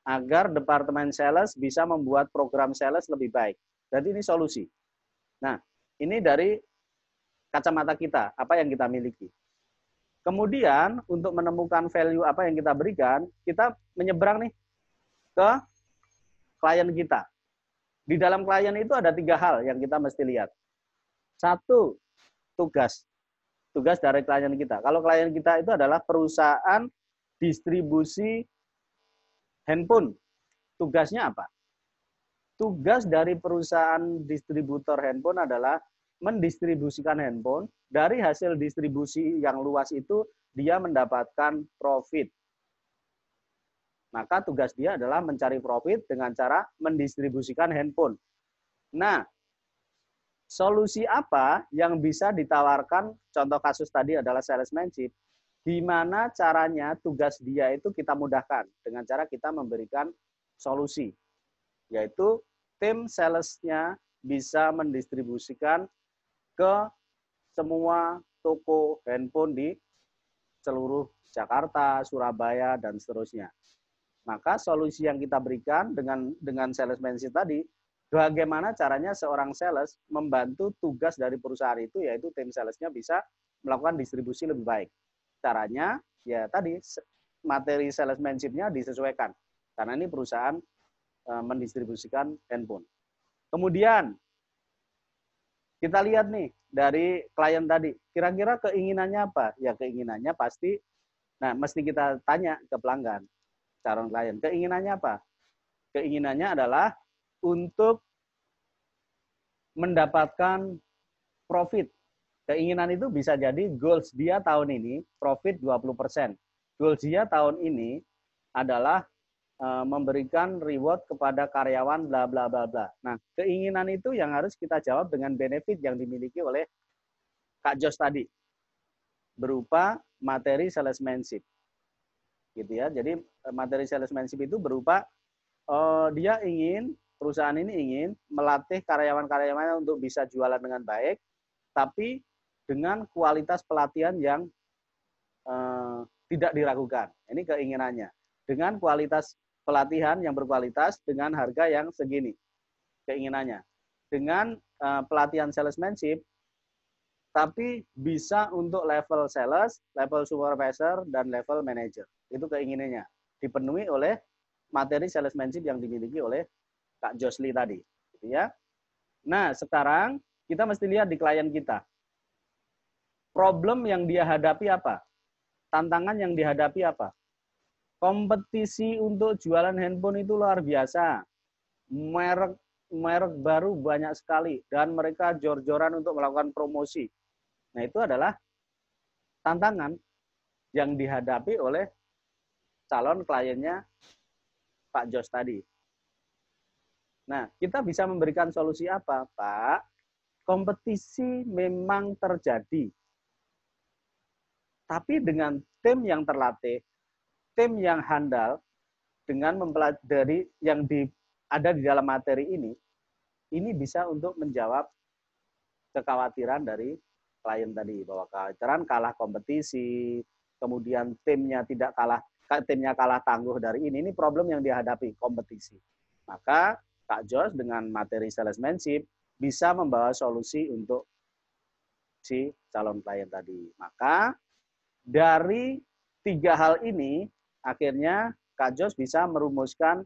agar departemen sales bisa membuat program sales lebih baik. Jadi ini solusi. Nah, ini dari kacamata kita, apa yang kita miliki. Kemudian untuk menemukan value apa yang kita berikan, kita menyeberang nih ke klien kita. Di dalam klien itu ada 3 hal yang kita mesti lihat. 1, tugas. Tugas dari klien kita. Kalau klien kita itu adalah perusahaan distribusi handphone. Tugasnya apa? Tugas dari perusahaan distributor handphone adalah mendistribusikan handphone. Dari hasil distribusi yang luas itu, dia mendapatkan profit. Maka tugas dia adalah mencari profit dengan cara mendistribusikan handphone. Nah, solusi apa yang bisa ditawarkan? Contoh kasus tadi adalah salesmanship. Gimana caranya tugas dia itu kita mudahkan dengan cara kita memberikan solusi, yaitu tim salesnya bisa mendistribusikan ke semua toko handphone di seluruh Jakarta, Surabaya, dan seterusnya. Maka solusi yang kita berikan dengan salesmanship tadi, bagaimana caranya seorang sales membantu tugas dari perusahaan itu, yaitu tim salesnya bisa melakukan distribusi lebih baik. Caranya, ya tadi, materi salesmanship-nya disesuaikan. Karena ini perusahaan mendistribusikan handphone. Kemudian, kita lihat nih, dari klien tadi, kira-kira keinginannya apa? Ya keinginannya pasti, nah mesti kita tanya ke pelanggan, calon klien, keinginannya apa? Keinginannya adalah untuk mendapatkan profit. Keinginan itu bisa jadi goals dia tahun ini profit 20%. Goals dia tahun ini adalah memberikan reward kepada karyawan bla bla bla bla. Nah, keinginan itu yang harus kita jawab dengan benefit yang dimiliki oleh Kak Jos tadi. Berupa materi salesmanship. Gitu ya. Jadi materi salesmanship itu berupa perusahaan ini ingin melatih karyawan-karyawannya untuk bisa jualan dengan baik, tapi dengan kualitas pelatihan yang tidak diragukan. Ini keinginannya. Dengan kualitas pelatihan yang berkualitas dengan harga yang segini. Keinginannya. Dengan pelatihan salesmanship, tapi bisa untuk level sales, level supervisor, dan level manager. Itu keinginannya. Dipenuhi oleh materi salesmanship yang dimiliki oleh Kak Josli tadi. Gitu ya. Nah, sekarang kita mesti lihat di klien kita. Problem yang dia hadapi apa? Tantangan yang dihadapi apa? Kompetisi untuk jualan handphone itu luar biasa. Merek baru banyak sekali dan mereka jor-joran untuk melakukan promosi. Nah, itu adalah tantangan yang dihadapi oleh calon kliennya Pak Jos tadi. Nah, kita bisa memberikan solusi apa, Pak? Kompetisi memang terjadi. Tapi dengan tim yang terlatih, tim yang handal, dengan mempelajari yang ada di dalam materi ini bisa untuk menjawab kekhawatiran dari klien tadi, bahwa kekhawatiran kalah kompetisi, kemudian timnya kalah tangguh dari ini problem yang dihadapi, kompetisi. Maka Kak Jos dengan materi salesmanship bisa membawa solusi untuk si calon klien tadi. Maka dari 3 hal ini, akhirnya Kak Jos bisa merumuskan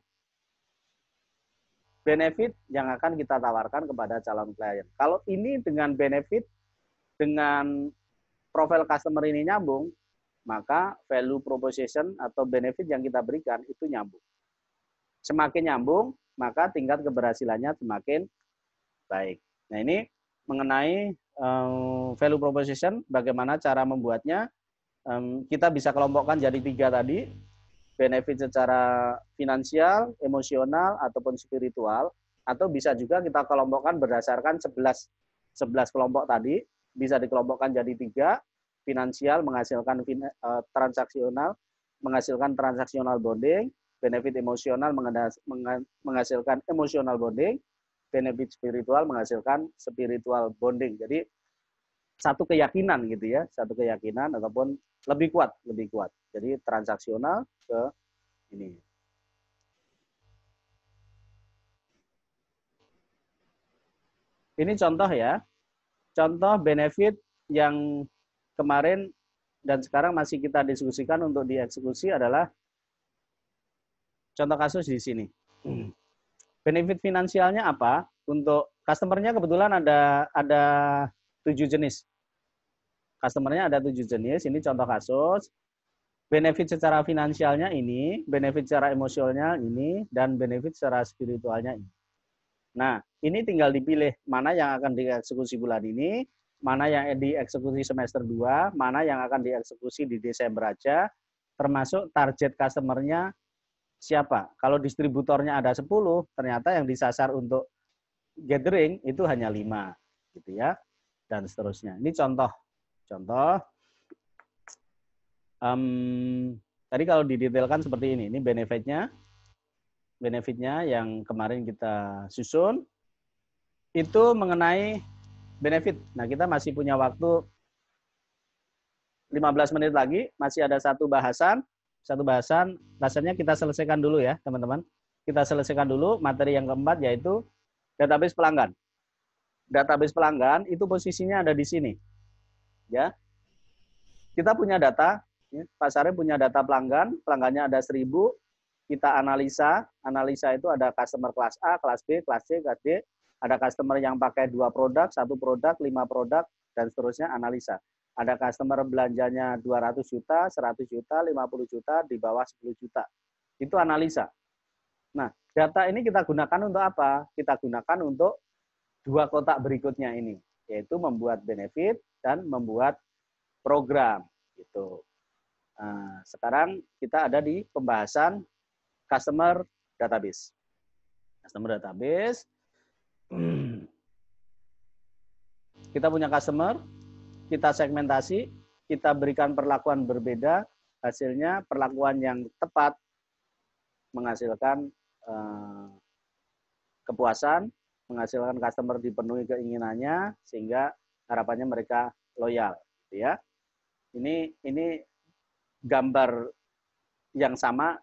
benefit yang akan kita tawarkan kepada calon klien. Kalau ini dengan benefit, dengan profil customer ini nyambung, maka value proposition atau benefit yang kita berikan itu nyambung. Semakin nyambung, maka tingkat keberhasilannya semakin baik. Nah, ini mengenai value proposition, bagaimana cara membuatnya. Kita bisa kelompokkan jadi 3 tadi, benefit secara finansial, emosional, ataupun spiritual, atau bisa juga kita kelompokkan berdasarkan 11 kelompok tadi, bisa dikelompokkan jadi 3, finansial menghasilkan transaksional, menghasilkan transaksional bonding, benefit emosional menghasilkan emosional bonding, benefit spiritual menghasilkan spiritual bonding. Jadi satu keyakinan gitu ya, satu keyakinan ataupun lebih kuat. Jadi transaksional ke ini. Ini contoh ya. Contoh benefit yang kemarin dan sekarang masih kita diskusikan untuk dieksekusi adalah contoh kasus di sini. Benefit finansialnya apa? Untuk customer-nya kebetulan ada 7 jenis. Customer-nya ada 7 jenis. Ini contoh kasus. Benefit secara finansialnya ini, benefit secara emosionalnya ini, dan benefit secara spiritualnya ini. Nah, ini tinggal dipilih mana yang akan dieksekusi bulan ini, mana yang dieksekusi semester 2, mana yang akan dieksekusi di Desember aja, termasuk target customer-nya siapa. Kalau distributornya ada 10, ternyata yang disasar untuk gathering itu hanya 5, gitu ya, dan seterusnya. Ini contoh. Tadi kalau didetailkan seperti ini benefitnya yang kemarin kita susun, itu mengenai benefit. Nah, kita masih punya waktu 15 menit lagi, masih ada satu bahasan, rasanya kita selesaikan dulu ya, teman-teman. Kita selesaikan dulu materi yang keempat, yaitu database pelanggan. Database pelanggan itu posisinya ada di sini. Ya. Kita punya data, Pak Sarif punya data pelanggan, pelanggannya ada 1000, kita analisa itu ada customer kelas A, kelas B, kelas C, kelas D, ada customer yang pakai 2 produk, 1 produk, 5 produk, dan seterusnya analisa. Ada customer belanjanya 200 juta, 100 juta, 50 juta, di bawah 10 juta. Itu analisa. Nah, data ini kita gunakan untuk apa? Kita gunakan untuk 2 kotak berikutnya ini, yaitu membuat benefit dan membuat program. Gitu. Nah, sekarang kita ada di pembahasan customer database. Customer database. Kita punya customer, kita segmentasi, kita berikan perlakuan berbeda, hasilnya perlakuan yang tepat menghasilkan kepuasan, menghasilkan customer dipenuhi keinginannya, sehingga harapannya mereka loyal. Gitu ya. Ini gambar yang sama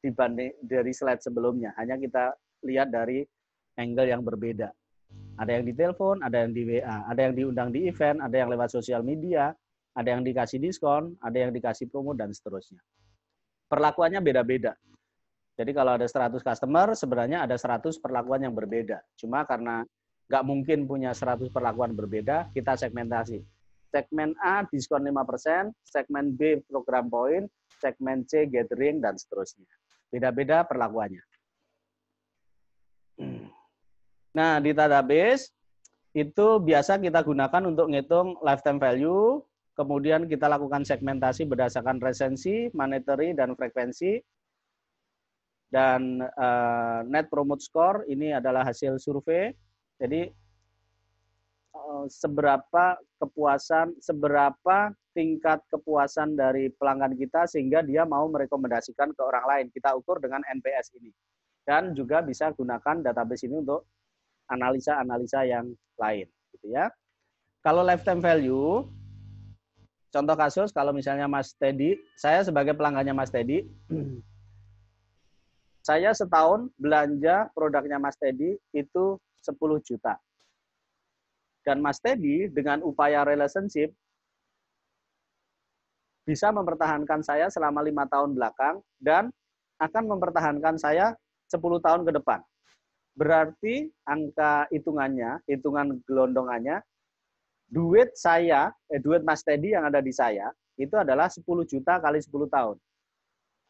dibanding dari slide sebelumnya, hanya kita lihat dari angle yang berbeda. Ada yang ditelepon, ada yang di WA, ada yang diundang di event, ada yang lewat sosial media, ada yang dikasih diskon, ada yang dikasih promo, dan seterusnya. Perlakuannya beda-beda. Jadi kalau ada 100 customer, sebenarnya ada 100 perlakuan yang berbeda. Cuma karena nggak mungkin punya 100 perlakuan berbeda, kita segmentasi. Segmen A diskon 5%, segmen B program poin, segmen C gathering, dan seterusnya. Beda-beda perlakuannya. Nah, di database itu biasa kita gunakan untuk ngitung lifetime value, kemudian kita lakukan segmentasi berdasarkan resensi, monetary, dan frekuensi. Dan net promote score ini adalah hasil survei. Jadi seberapa tingkat kepuasan dari pelanggan kita sehingga dia mau merekomendasikan ke orang lain. Kita ukur dengan NPS ini. Dan juga bisa gunakan database ini untuk analisa-analisa yang lain, gitu ya. Kalau lifetime value, contoh kasus kalau misalnya Mas Teddy, saya sebagai pelanggannya Mas Teddy, saya setahun belanja produknya Mas Teddy itu 10 juta. Dan Mas Teddy dengan upaya relationship bisa mempertahankan saya selama 5 tahun belakang dan akan mempertahankan saya 10 tahun ke depan. Berarti angka hitungan gelondongannya, duit Mas Teddy yang ada di saya, itu adalah 10 juta kali 10 tahun.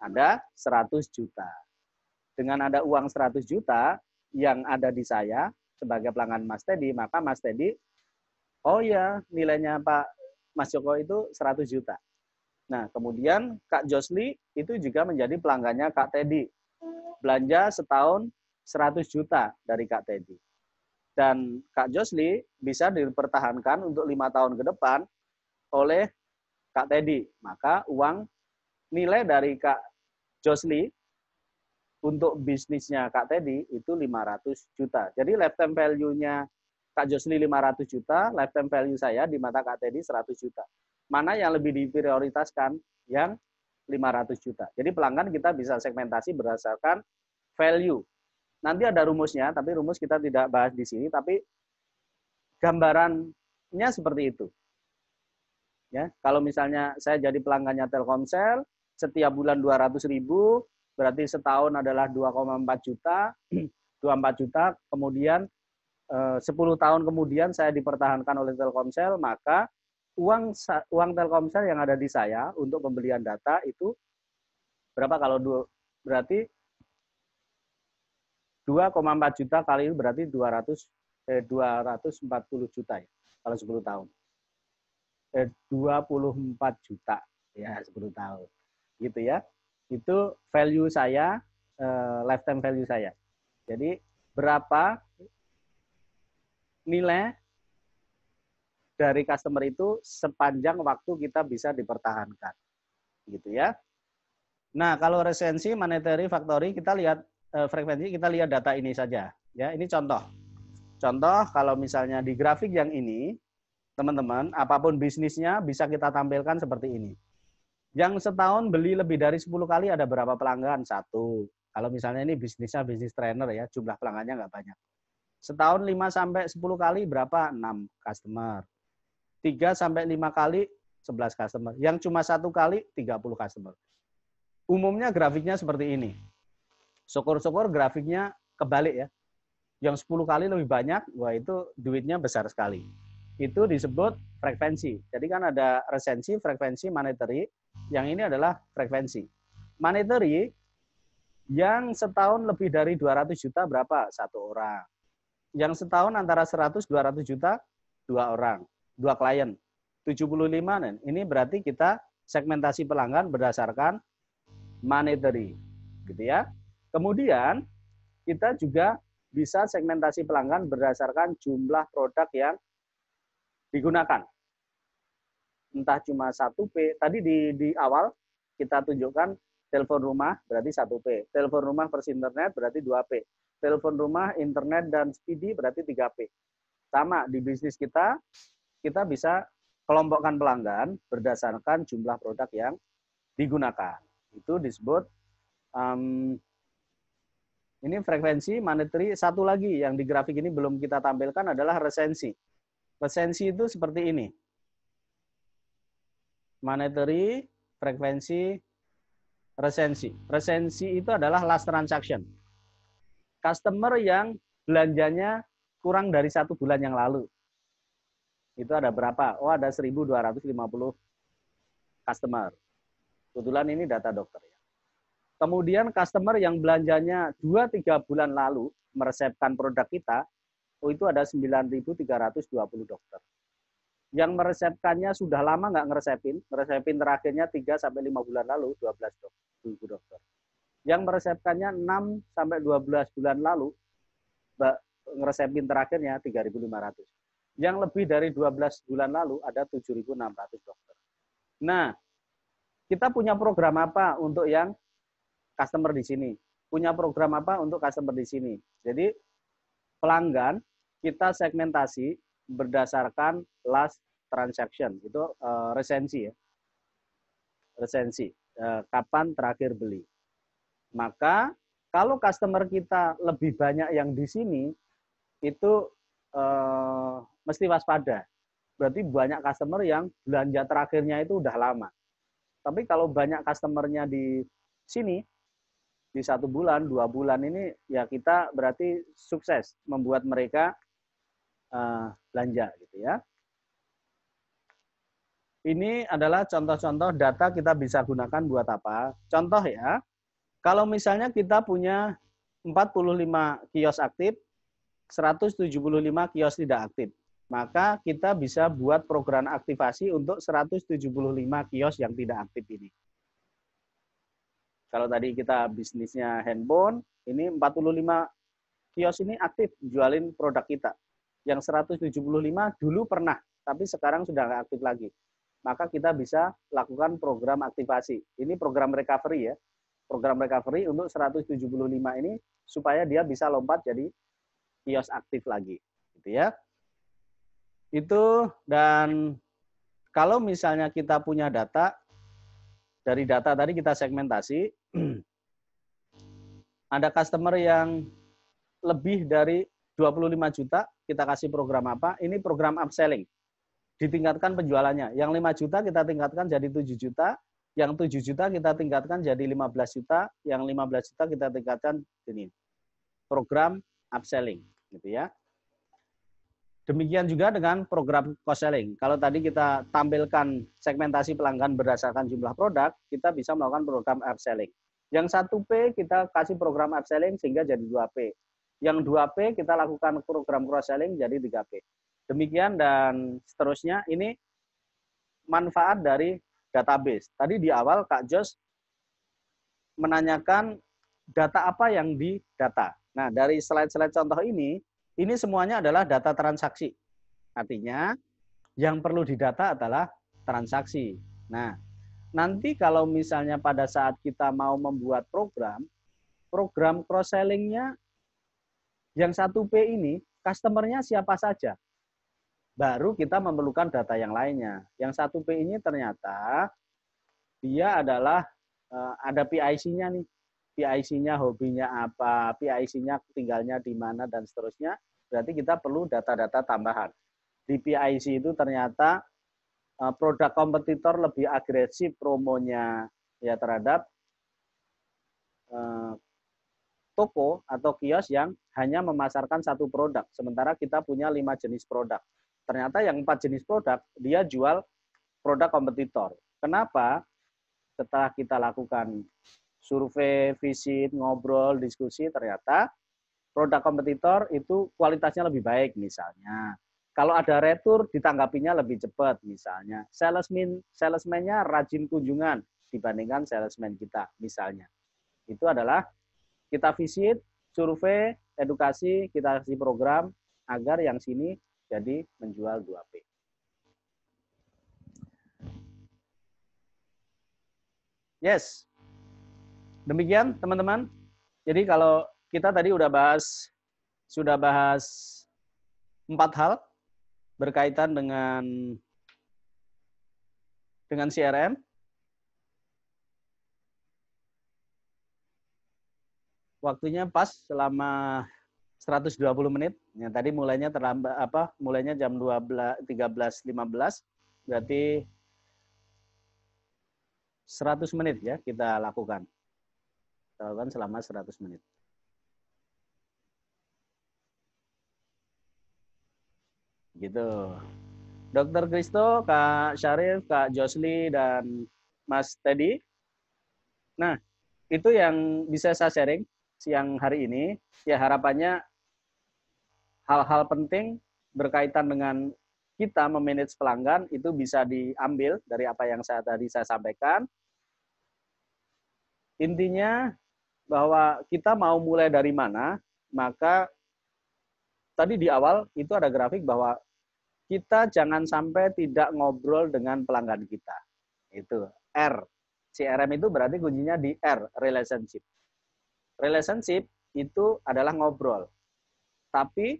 Ada 100 juta. Dengan ada uang 100 juta yang ada di saya sebagai pelanggan Mas Teddy, maka Mas Teddy, oh ya, nilainya Pak Mas Joko itu 100 juta. Nah, kemudian Kak Josli itu juga menjadi pelanggannya Kak Teddy. Belanja setahun 100 juta dari Kak Teddy. Dan Kak Josli bisa dipertahankan untuk 5 tahun ke depan oleh Kak Teddy. Maka uang nilai dari Kak Josli untuk bisnisnya Kak Teddy itu 500 juta. Jadi lifetime value-nya Kak Josli 500 juta, lifetime value saya di mata Kak Teddy 100 juta. Mana yang lebih diprioritaskan? Yang 500 juta. Jadi pelanggan kita bisa segmentasi berdasarkan value. Nanti ada rumusnya, tapi rumus kita tidak bahas di sini, tapi gambarannya seperti itu. Ya, kalau misalnya saya jadi pelanggannya Telkomsel, setiap bulan 200.000, berarti setahun adalah 2,4 juta, 24 juta, kemudian 10 tahun kemudian saya dipertahankan oleh Telkomsel, maka uang Telkomsel yang ada di saya untuk pembelian data itu berapa berarti 2,4 juta kali berarti 240 juta ya, kalau 10 tahun. 24 juta ya 10 tahun gitu ya, itu value saya, lifetime value saya. Jadi berapa nilai dari customer itu sepanjang waktu kita bisa dipertahankan gitu ya. Nah kalau resensi, monetary, factory, kita lihat frekuensi, kita lihat data ini saja ya. Ini contoh kalau misalnya di grafik yang ini, teman-teman, apapun bisnisnya bisa kita tampilkan seperti ini. Yang setahun beli lebih dari 10 kali ada berapa pelanggan? 1. Kalau misalnya ini bisnisnya bisnis trainer ya, jumlah pelanggannya nggak banyak. Setahun 5-10 kali berapa? 6 customer. 3-5 kali 11 customer. Yang cuma 1 kali 30 customer. Umumnya grafiknya seperti ini. Syukur-syukur grafiknya kebalik ya. Yang 10 kali lebih banyak, wah itu duitnya besar sekali. Itu disebut frekuensi. Jadi kan ada resensi, frekuensi, monetary. Yang ini adalah frekuensi. Monetary yang setahun lebih dari 200 juta berapa? 1 orang. Yang setahun antara 100-200 juta 2 orang, 2 klien. 75 nih. Ini berarti kita segmentasi pelanggan berdasarkan monetary, gitu ya. Kemudian kita juga bisa segmentasi pelanggan berdasarkan jumlah produk yang digunakan. Entah cuma 1P, tadi di awal kita tunjukkan telepon rumah berarti 1P, telepon rumah plus internet berarti 2P, telepon rumah, internet, dan speedy berarti 3P. Sama, di bisnis kita bisa kelompokkan pelanggan berdasarkan jumlah produk yang digunakan. Itu disebut, ini frekuensi, monetary. Satu lagi yang di grafik ini belum kita tampilkan adalah resensi. Resensi itu seperti ini. Monetary, frekuensi, resensi. Resensi itu adalah last transaction. Customer yang belanjanya kurang dari 1 bulan yang lalu. Itu ada berapa? Oh, ada 1.250 customer. Kebetulan ini data dokter ya. Kemudian customer yang belanjanya 2-3 bulan lalu meresepkan produk kita, oh itu ada 9.320 dokter. Yang meresepkannya sudah lama nggak ngeresepin terakhirnya 3-5 bulan lalu, 12.000 dokter. Yang meresepkannya 6-12 bulan lalu, ngeresepin terakhirnya 3.500. Yang lebih dari 12 bulan lalu ada 7.600 dokter. Nah, kita punya program apa untuk yang customer di sini? Punya program apa untuk customer di sini? Jadi, pelanggan kita segmentasi berdasarkan last transaction, itu resensi ya. Resensi, kapan terakhir beli. Maka kalau customer kita lebih banyak yang di sini, itu mesti waspada. Berarti banyak customer yang belanja terakhirnya itu udah lama. Tapi kalau banyak customernya di sini, di 1 bulan, 2 bulan ini, ya kita berarti sukses membuat mereka belanja gitu ya. Ini adalah contoh-contoh data kita bisa gunakan buat apa. Contoh ya, kalau misalnya kita punya 45 kios aktif, 175 kios tidak aktif, maka kita bisa buat program aktivasi untuk 175 kios yang tidak aktif ini. Kalau tadi kita bisnisnya handphone, ini 45 kios ini aktif jualin produk kita. Yang 175 dulu pernah, tapi sekarang sudah nggak aktif lagi. Maka kita bisa lakukan program aktivasi. Ini program recovery ya. Program recovery untuk 175 ini supaya dia bisa lompat jadi kios aktif lagi. Gitu ya. Itu, dan kalau misalnya kita punya data, dari data tadi kita segmentasi, ada customer yang lebih dari 25 juta, kita kasih program apa? Ini program upselling. Ditingkatkan penjualannya. Yang 5 juta kita tingkatkan jadi 7 juta, yang 7 juta kita tingkatkan jadi 15 juta, yang 15 juta kita tingkatkan ini. Program upselling, gitu ya. Demikian juga dengan program cross-selling. Kalau tadi kita tampilkan segmentasi pelanggan berdasarkan jumlah produk, kita bisa melakukan program upselling. Yang 1P kita kasih program upselling sehingga jadi 2P. Yang 2P kita lakukan program cross-selling jadi 3P. Demikian dan seterusnya. Ini manfaat dari database. Tadi di awal Kak Jos menanyakan data apa yang didata. Nah, dari slide-slide contoh ini semuanya adalah data transaksi. Artinya, yang perlu didata adalah transaksi. Nah, nanti kalau misalnya pada saat kita mau membuat program cross-selling-nya yang 1P ini, customer-nya siapa saja. Baru kita memerlukan data yang lainnya. Yang 1P ini ternyata dia adalah ada PIC-nya nih. PIC-nya hobinya apa, PIC-nya tinggalnya di mana, dan seterusnya. Berarti kita perlu data-data tambahan. Di PIC itu ternyata produk kompetitor lebih agresif promonya ya terhadap toko atau kios yang hanya memasarkan satu produk. Sementara kita punya 5 jenis produk. Ternyata yang 4 jenis produk, dia jual produk kompetitor. Kenapa? Setelah kita lakukan survei, visit, ngobrol, diskusi, ternyata produk kompetitor itu kualitasnya lebih baik misalnya. Kalau ada retur, ditanggapinya lebih cepat misalnya. Salesman-nya rajin kunjungan dibandingkan salesman kita misalnya. Itu adalah kita visit, survei, edukasi, kita kasih program agar yang sini jadi menjual 2P. Yes. Demikian teman-teman. Jadi kalau kita tadi sudah bahas 4 hal berkaitan dengan CRM. Waktunya pas selama 120 menit. Ya, tadi mulainya terlambat mulainya jam 13.15, berarti 100 menit ya kita lakukan. Kita lakukan selama 100 menit. Gitu. Dr. Kristo, Kak Syarif, Kak Josli, dan Mas Teddy. Nah, itu yang bisa saya sharing siang hari ini. Ya, harapannya hal-hal penting berkaitan dengan kita memanage pelanggan itu bisa diambil dari apa yang tadi saya sampaikan. Intinya bahwa kita mau mulai dari mana, maka tadi di awal itu ada grafik bahwa kita jangan sampai tidak ngobrol dengan pelanggan kita. Itu R. CRM itu berarti kuncinya di R, relationship. Relationship itu adalah ngobrol. Tapi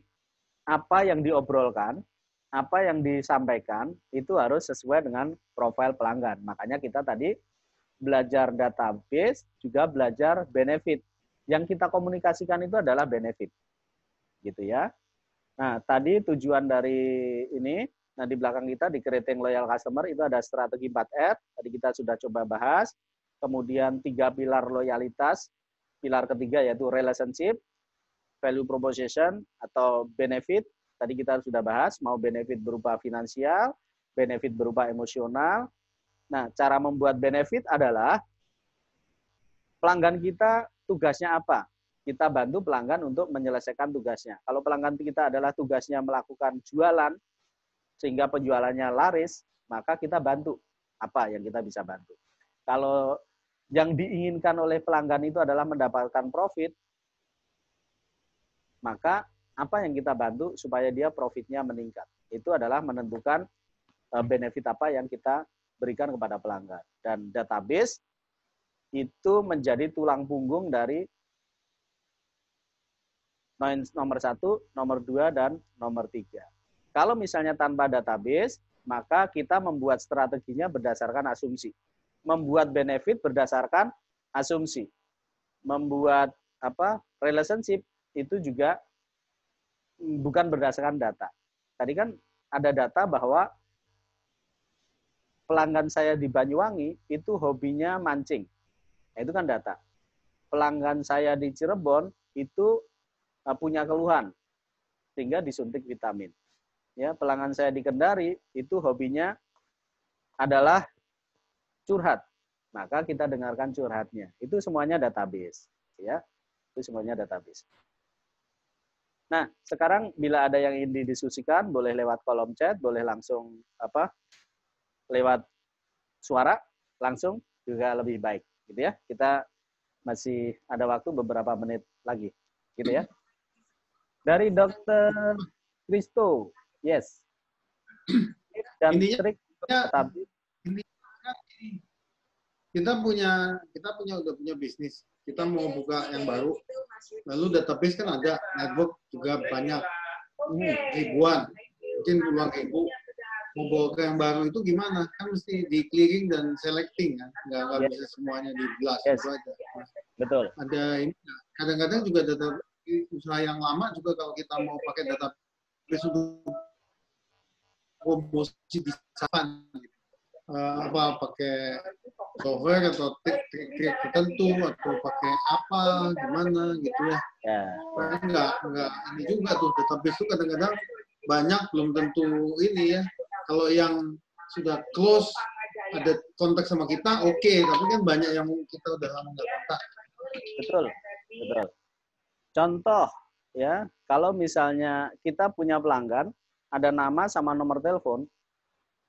apa yang diobrolkan, apa yang disampaikan, itu harus sesuai dengan profil pelanggan. Makanya kita tadi belajar database, juga belajar benefit. Yang kita komunikasikan itu adalah benefit. Gitu ya. Nah, tadi tujuan dari ini, nah di belakang kita di creating loyal customer itu ada strategi 4R, tadi kita sudah coba bahas. Kemudian 3 pilar loyalitas, pilar ketiga yaitu relationship, value proposition atau benefit, tadi kita sudah bahas, mau benefit berupa finansial, benefit berupa emosional. Nah, cara membuat benefit adalah pelanggan kita tugasnya apa? Kita bantu pelanggan untuk menyelesaikan tugasnya. Kalau pelanggan kita adalah tugasnya melakukan jualan, sehingga penjualannya laris, maka kita bantu apa yang kita bisa bantu. Kalau yang diinginkan oleh pelanggan itu adalah mendapatkan profit, maka apa yang kita bantu supaya dia profitnya meningkat. Itu adalah menentukan benefit apa yang kita berikan kepada pelanggan. Dan database itu menjadi tulang punggung dari nomor 1, nomor 2, dan nomor 3. Kalau misalnya tanpa database, maka kita membuat strateginya berdasarkan asumsi. Membuat benefit berdasarkan asumsi. Membuat relationship itu juga bukan berdasarkan data. Tadi kan ada data bahwa pelanggan saya di Banyuwangi itu hobinya mancing. Nah, itu kan data. Pelanggan saya di Cirebon itu punya keluhan sehingga disuntik vitamin. Ya, pelanggan saya di Kendari itu hobinya adalah curhat. Maka kita dengarkan curhatnya. Itu semuanya database, ya. Itu semuanya database. Nah, sekarang bila ada yang ingin didiskusikan, boleh lewat kolom chat, boleh langsung lewat suara, langsung juga lebih baik, gitu ya. Kita masih ada waktu beberapa menit lagi, gitu ya. Dari Dr. Kristo, yes. Dan trik tapi kita udah punya bisnis, kita mau buka yang baru, lalu database kan ada, network juga banyak, ribuan, mungkin puluhan ribu, mau bawa ke yang baru itu gimana? Kan mesti di clearing dan selecting kan, nggak bisa semuanya di blast. Yes. Itu aja. Betul. Ada ini, kadang-kadang juga data usaha yang lama juga kalau kita mau pakai database untuk promosi di sana, gitu. Pakai software atau trik tertentu atau pakai apa gimana gitu ya. Enggak ini juga tuh database itu kadang-kadang banyak belum tentu ini ya. Kalau yang sudah close ada kontak sama kita oke, tapi kan banyak yang kita udah lama nggak kontak. Betul. Contoh ya, kalau misalnya kita punya pelanggan ada nama sama nomor telepon,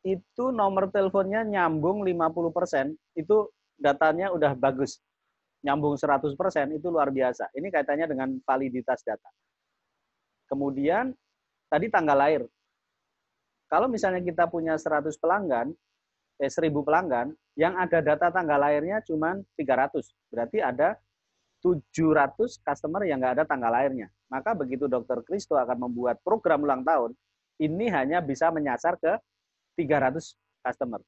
itu nomor teleponnya nyambung 50%, itu datanya udah bagus. Nyambung 100%, itu luar biasa. Ini kaitannya dengan validitas data. Kemudian, tadi tanggal lahir. Kalau misalnya kita punya 100 pelanggan, 1000 pelanggan, yang ada data tanggal lahirnya cuma 300. Berarti ada 700 customer yang nggak ada tanggal lahirnya. Maka begitu Dr. Kristo akan membuat program ulang tahun, ini hanya bisa menyasar ke 300 customer.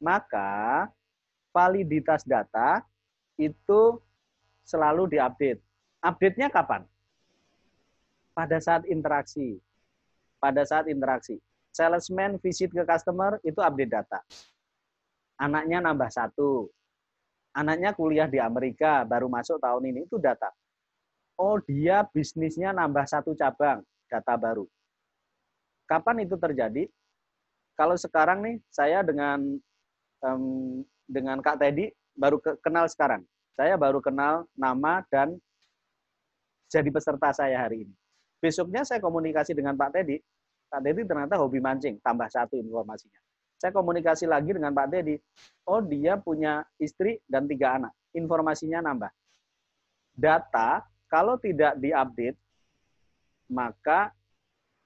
Maka validitas data itu selalu diupdate. Update-nya kapan? Pada saat interaksi. Salesman visit ke customer itu update data. Anaknya nambah 1. Anaknya kuliah di Amerika, baru masuk tahun ini, itu data. Oh, dia bisnisnya nambah 1 cabang, data baru. Kapan itu terjadi? Kalau sekarang nih, saya dengan Kak Teddy baru kenal sekarang. Saya baru kenal nama dan jadi peserta saya hari ini. Besoknya saya komunikasi dengan Pak Teddy. Pak Teddy ternyata hobi mancing, tambah 1 informasinya. Saya komunikasi lagi dengan Pak Teddy. Oh, dia punya istri dan 3 anak. Informasinya nambah. Data, kalau tidak diupdate, maka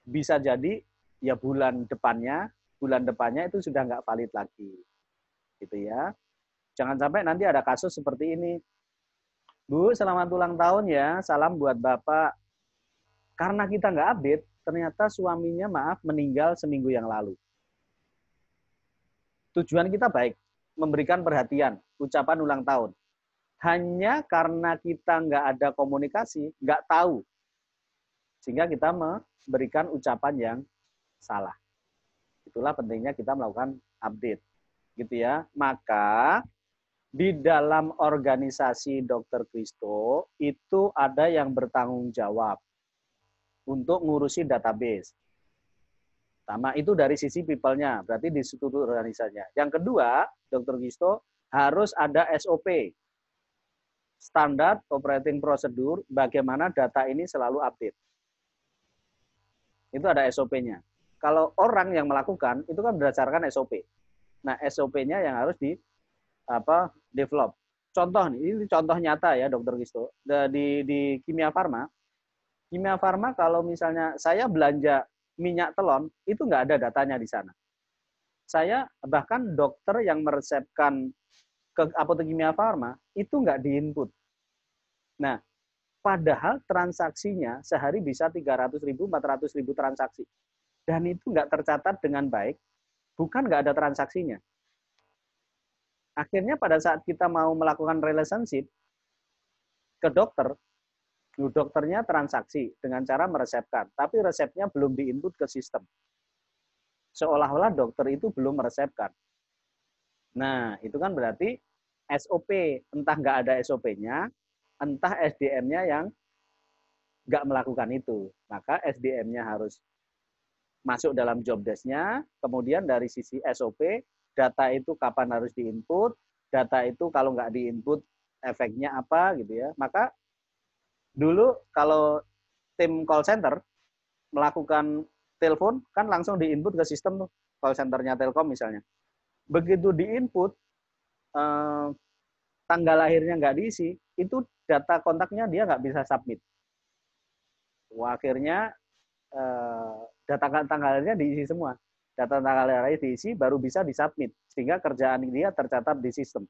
bisa jadi ya bulan depannya itu sudah nggak valid lagi, gitu ya. Jangan sampai nanti ada kasus seperti ini. Bu, selamat ulang tahun ya, salam buat Bapak. Karena kita nggak update, ternyata suaminya meninggal seminggu yang lalu. Tujuan kita baik, memberikan perhatian, ucapan ulang tahun. Hanya karena kita nggak ada komunikasi, nggak tahu, sehingga kita memberikan ucapan yang salah. Itulah pentingnya kita melakukan update, gitu ya. Maka di dalam organisasi Dr. Kristo itu ada yang bertanggung jawab untuk ngurusi database. Pertama, itu dari sisi people-nya, berarti di struktur organisasinya. Yang kedua, Dr. Kristo harus ada SOP, standar operating procedure, bagaimana data ini selalu update. Itu ada SOP-nya. Kalau orang yang melakukan, itu kan berdasarkan SOP. Nah, SOP-nya yang harus develop. Contoh nih, ini contoh nyata ya, Dr. Kristo. Di Kimia Farma kalau misalnya saya belanja minyak telon, itu nggak ada datanya di sana. Saya, bahkan dokter yang meresepkan ke apotek Kimia Farma, itu nggak di-input. Nah, padahal transaksinya sehari bisa 300.000, 400.000 transaksi. Dan itu nggak tercatat dengan baik, bukan nggak ada transaksinya. Akhirnya pada saat kita mau melakukan relationship ke dokter, Dokternya transaksi dengan cara meresepkan, tapi resepnya belum diinput ke sistem. Seolah-olah dokter itu belum meresepkan. Nah, itu kan berarti SOP, entah nggak ada SOP-nya, entah SDM-nya yang nggak melakukan itu. Maka SDM-nya harus masuk dalam job desk-nya, kemudian dari sisi SOP, data itu kapan harus diinput, data itu kalau nggak diinput, efeknya apa, gitu ya. Maka dulu kalau tim call center melakukan telepon, kan langsung diinput ke sistem tuh, call centernya Telkom misalnya. Begitu diinput, tanggal lahirnya nggak diisi, itu data kontaknya dia nggak bisa submit. Wah, akhirnya data tanggal lahirnya diisi semua. Data tanggal lahirnya diisi, baru bisa disubmit. Sehingga kerjaan dia tercatat di sistem.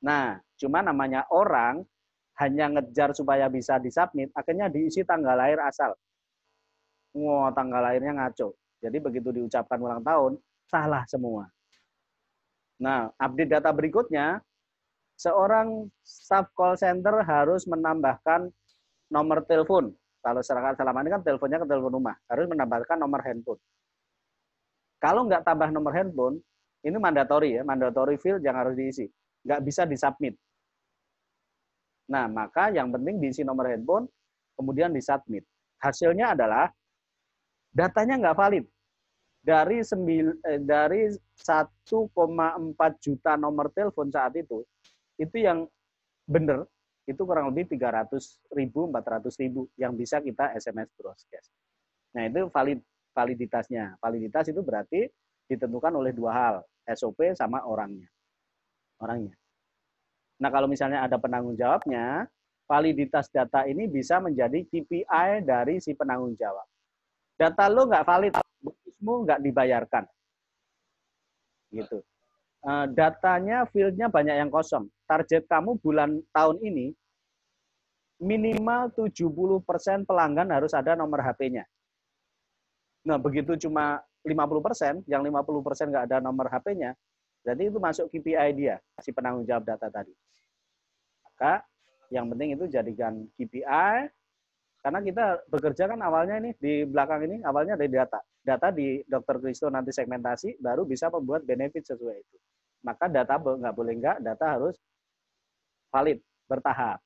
Nah, cuma namanya orang hanya ngejar supaya bisa disubmit, akhirnya diisi tanggal lahir asal. Wah, tanggal lahirnya ngaco. Jadi begitu diucapkan ulang tahun, salah semua. Nah, update data berikutnya, seorang staff call center harus menambahkan nomor telepon. Kalau selama ini kan teleponnya ke telepon rumah, harus menambahkan nomor handphone. Kalau nggak tambah nomor handphone, ini mandatory ya, mandatory field yang harus diisi. Nggak bisa disubmit. Nah, maka yang penting diisi nomor handphone, kemudian disubmit. Hasilnya adalah datanya nggak valid. Dari 1,4 juta nomor telepon saat itu yang benar, itu kurang lebih 300.000, 400.000 yang bisa kita SMS broadcast. Nah, itu validitasnya. Validitas itu berarti ditentukan oleh dua hal, SOP sama orangnya. Nah, kalau misalnya ada penanggung jawabnya, validitas data ini bisa menjadi KPI dari si penanggung jawab. Data lo nggak valid, bonusmu nggak dibayarkan. Gitu. Datanya, fieldnya banyak yang kosong. Target kamu tahun ini, minimal 70% pelanggan harus ada nomor HP-nya. Nah, begitu cuma 50%, yang 50% nggak ada nomor HP-nya, jadi itu masuk KPI dia, si penanggung jawab data tadi. Maka yang penting itu jadikan KPI, karena kita bekerja kan awalnya ini, di belakang ini awalnya dari data. Data di Dr. Kristo nanti segmentasi, baru bisa membuat benefit sesuai itu. Maka data nggak boleh data harus valid, bertahap.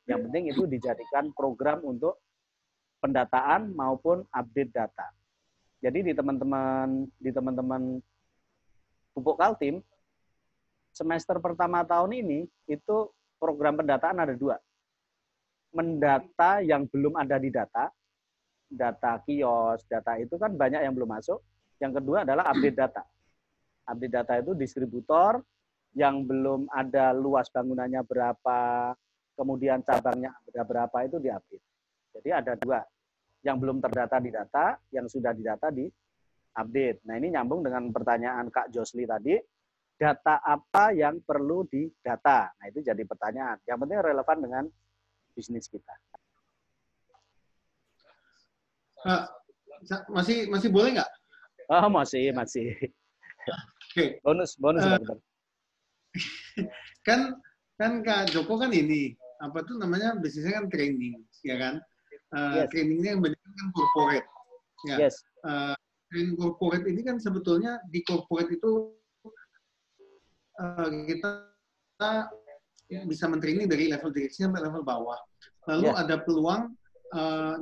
Yang penting itu dijadikan program untuk pendataan maupun update data. Jadi di teman-teman Pupuk Kaltim, semester pertama tahun ini, itu program pendataan ada 2. Mendata yang belum ada di data kios, data itu kan banyak yang belum masuk. Yang kedua adalah update data. Update data itu distributor yang belum ada luas bangunannya berapa, kemudian cabangnya ada berapa, itu diupdate. Jadi ada 2. Yang belum terdata di data, yang sudah didata di update. Nah, ini nyambung dengan pertanyaan Kak Josli tadi, data apa yang perlu didata? Nah, itu jadi pertanyaan. Yang penting relevan dengan bisnis kita. Masih boleh nggak? Oh, masih. Oke. Bonus. Kan Kak Joko kan ini, apa tuh namanya, bisnisnya kan training, ya kan? Yes. Trainingnya yang banyak kan corporate. Ya. Yes. Training corporate ini kan sebetulnya di corporate itu kita bisa men-training dari level direksi sampai level bawah. Lalu ada peluang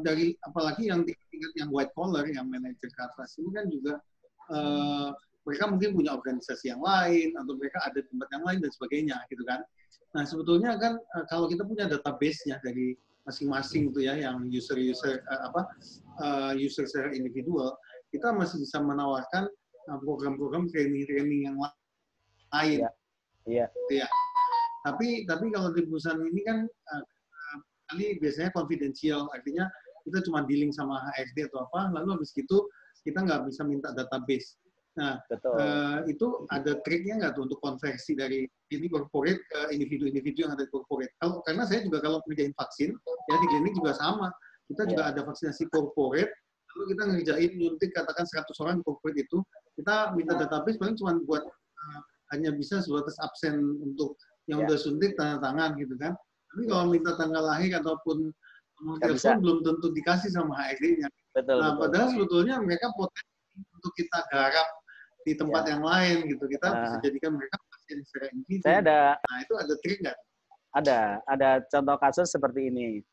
dari apalagi yang tingkat yang white collar, yang manajer ke atas ini kan juga mereka mungkin punya organisasi yang lain atau mereka ada tempat yang lain dan sebagainya, gitu kan. Nah, sebetulnya kan kalau kita punya database-nya dari masing-masing itu ya, yang user secara individual, kita masih bisa menawarkan program-program training yang lain. Iya. Ya. Tapi kalau di perusahaan ini kan kali biasanya confidential, artinya kita cuma dealing sama HRD atau apa, lalu habis itu kita nggak bisa minta database. Nah, itu ada triknya nggak tuh untuk konversi dari ini corporate ke individu-individu yang ada di corporate? Karena saya juga kalau ngerjain vaksin, ya di klinik juga sama. Kita juga ada vaksinasi corporate, lalu kita ngerjain nyuntik katakan 100 orang corporate itu, kita minta database paling cuma buat hanya bisa sebatas absen untuk yang udah suntik tanda tangan gitu kan. Lalu Tapi kalau minta tanggal lahir ataupun nomor telepon belum tentu dikasih sama HRD-nya. Nah, padahal sebetulnya mereka potensi untuk kita garap di tempat yang lain gitu. Kita bisa jadikan mereka pasien secara individu. Nah, itu ada trik nggak? Ada contoh kasus seperti ini.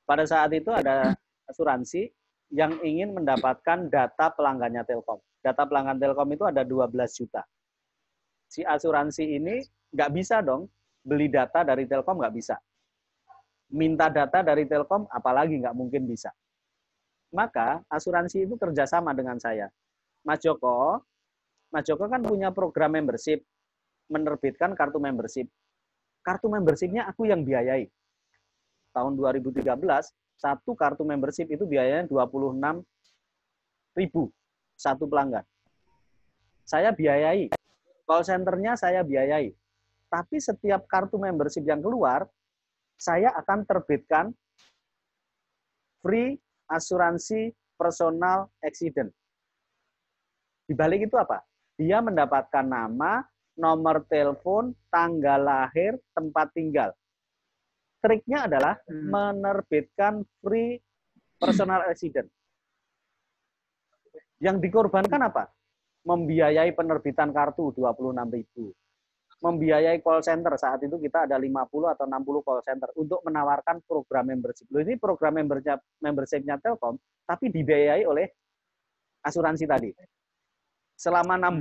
Pada saat itu ada asuransi yang ingin mendapatkan data pelanggannya Telkom. Data pelanggan Telkom itu ada 12 juta. Si asuransi ini nggak bisa dong beli data dari Telkom, nggak bisa. Minta data dari Telkom, apalagi nggak mungkin bisa. Maka asuransi itu kerjasama dengan saya. Mas Joko kan punya program membership, menerbitkan kartu membership. Kartu membershipnya aku yang biayai. Tahun 2013, satu kartu membership itu biayanya 26.000 satu pelanggan. Saya biayai. Call center-nya saya biayai. Tapi setiap kartu membership yang keluar, saya akan terbitkan free asuransi personal accident. Di balik itu apa? Dia mendapatkan nama, nomor telepon, tanggal lahir, tempat tinggal. Triknya adalah menerbitkan free personal accident. Yang dikorbankan apa? Membiayai penerbitan kartu 26.000. Membiayai call center, saat itu kita ada 50 atau 60 call center untuk menawarkan program membership. Loh, ini program membership-nya Telkom, tapi dibiayai oleh asuransi tadi. Selama 6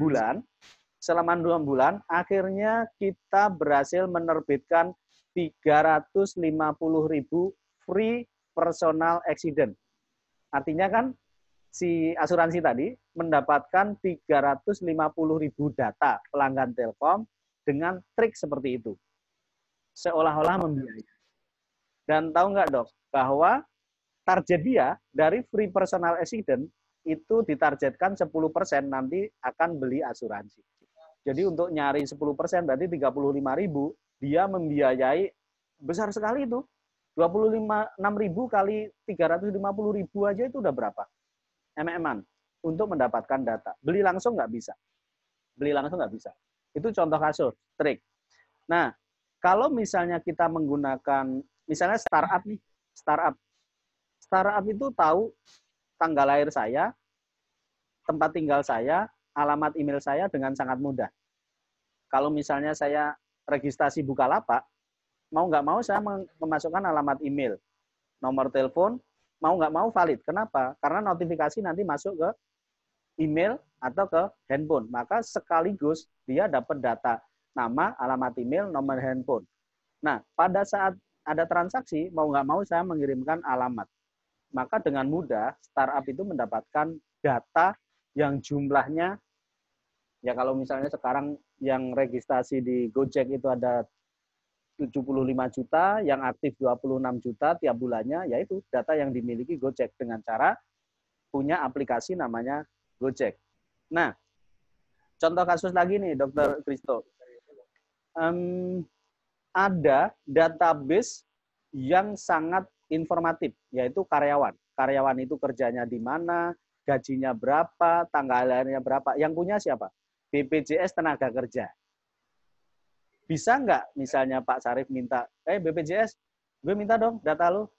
bulan, akhirnya kita berhasil menerbitkan 350.000 free personal accident. Artinya kan si asuransi tadi mendapatkan 350.000 data pelanggan Telkom dengan trik seperti itu. Seolah-olah membiayai. Dan tahu nggak dok, bahwa target dia dari free personal accident itu ditargetkan 10% nanti akan beli asuransi. Jadi untuk nyari 10% berarti 35.000, dia membiayai besar sekali itu. 26.000 kali 350.000 aja itu udah berapa? MM-an untuk mendapatkan data. Beli langsung nggak bisa. Itu contoh kasus, trik. Nah, kalau misalnya kita menggunakan, misalnya startup nih, startup itu tahu tanggal lahir saya, tempat tinggal saya, alamat email saya dengan sangat mudah. Kalau misalnya saya registrasi Bukalapak, mau nggak mau saya memasukkan alamat email, nomor telepon, mau nggak mau valid. Kenapa? Karena notifikasi nanti masuk ke email atau ke handphone. Maka sekaligus dia dapat data nama, alamat email, nomor handphone. Nah, pada saat ada transaksi, mau nggak mau saya mengirimkan alamat. Maka dengan mudah, startup itu mendapatkan data yang jumlahnya, ya kalau misalnya sekarang yang registrasi di Gojek itu ada 75 juta, yang aktif 26 juta tiap bulannya, yaitu data yang dimiliki Gojek dengan cara punya aplikasi namanya Gojek. Nah, contoh kasus lagi nih, Dr. Christo. Ada database yang sangat informatif, yaitu karyawan. Karyawan itu kerjanya di mana, gajinya berapa, tanggal lahirnya berapa. Yang punya siapa? BPJS Tenaga Kerja. Bisa nggak misalnya Pak Sarif minta, BPJS, gue minta dong data lo,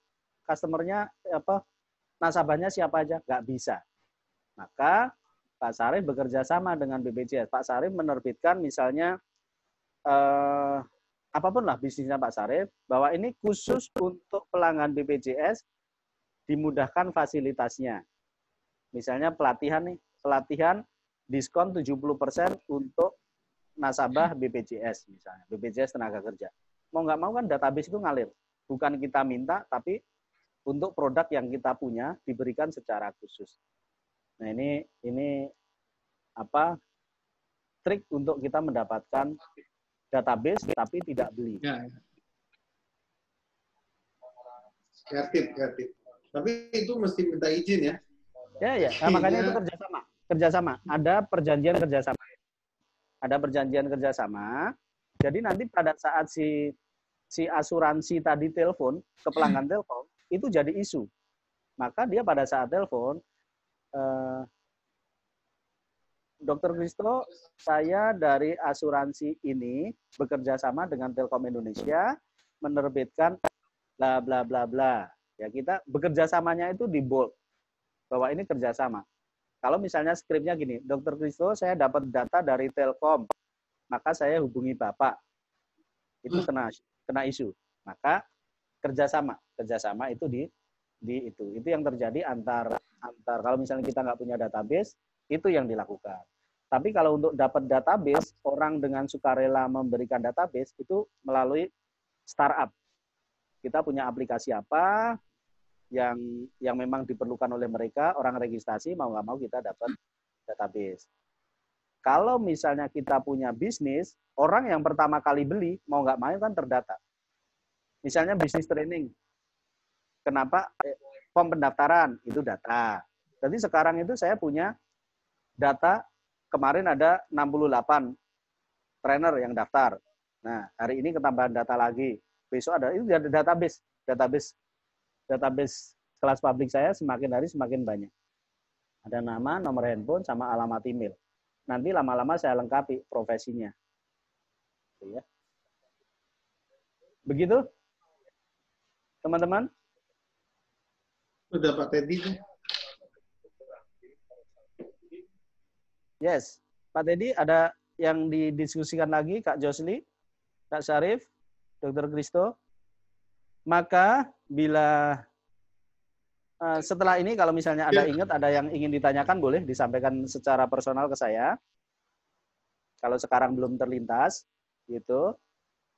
customernya apa, nasabahnya siapa aja? Nggak bisa. Maka Pak Sarif bekerja sama dengan BPJS. Pak Sarif menerbitkan misalnya apapun lah bisnisnya Pak Sarif, bahwa ini khusus untuk pelanggan BPJS, dimudahkan fasilitasnya. Misalnya pelatihan diskon 70% untuk nasabah BPJS misalnya, BPJS Tenaga Kerja. Mau nggak mau kan database itu ngalir. Bukan kita minta, tapi untuk produk yang kita punya diberikan secara khusus. Nah, ini apa trik untuk kita mendapatkan database tapi tidak beli. Ya. Kreatif. Tapi itu mesti minta izin ya. Ya. Nah, makanya itu kerjasama. Ada perjanjian kerjasama. Jadi nanti pada saat si asuransi tadi telepon ke pelanggan Telkom, itu jadi isu. Maka dia pada saat telepon, Dr. Christo, saya dari asuransi ini bekerja sama dengan Telkom Indonesia menerbitkan bla bla bla bla. Ya, kita bekerja samanya itu di bold bahwa ini kerjasama. Kalau misalnya skripnya gini, Dr. Kristo, saya dapat data dari Telkom, maka saya hubungi Bapak. Itu kena isu. Maka kerjasama itu di itu yang terjadi antar kalau misalnya kita nggak punya database, itu yang dilakukan. Tapi kalau untuk dapat database, orang dengan sukarela memberikan database itu melalui startup. Kita punya aplikasi apa yang memang diperlukan oleh mereka, orang registrasi, mau nggak mau kita dapat database. Kalau misalnya kita punya bisnis, orang yang pertama kali beli, mau nggak mau kan terdata. Misalnya bisnis training. Kenapa? Form pendaftaran, itu data. Jadi sekarang itu saya punya data, kemarin ada 68 trainer yang daftar. Nah, hari ini ketambahan data lagi. Besok ada, itu ada database kelas publik saya semakin hari semakin banyak. Ada nama, nomor handphone, sama alamat email. Nanti lama-lama saya lengkapi profesinya. Begitu, teman-teman? Sudah Pak Teddy. Yes, Pak Teddy ada yang didiskusikan lagi, Kak Josli, Kak Syarif, Dr. Kristo. Maka bila setelah ini kalau misalnya ada ingat, ada yang ingin ditanyakan, boleh disampaikan secara personal ke saya. Kalau sekarang belum terlintas, gitu.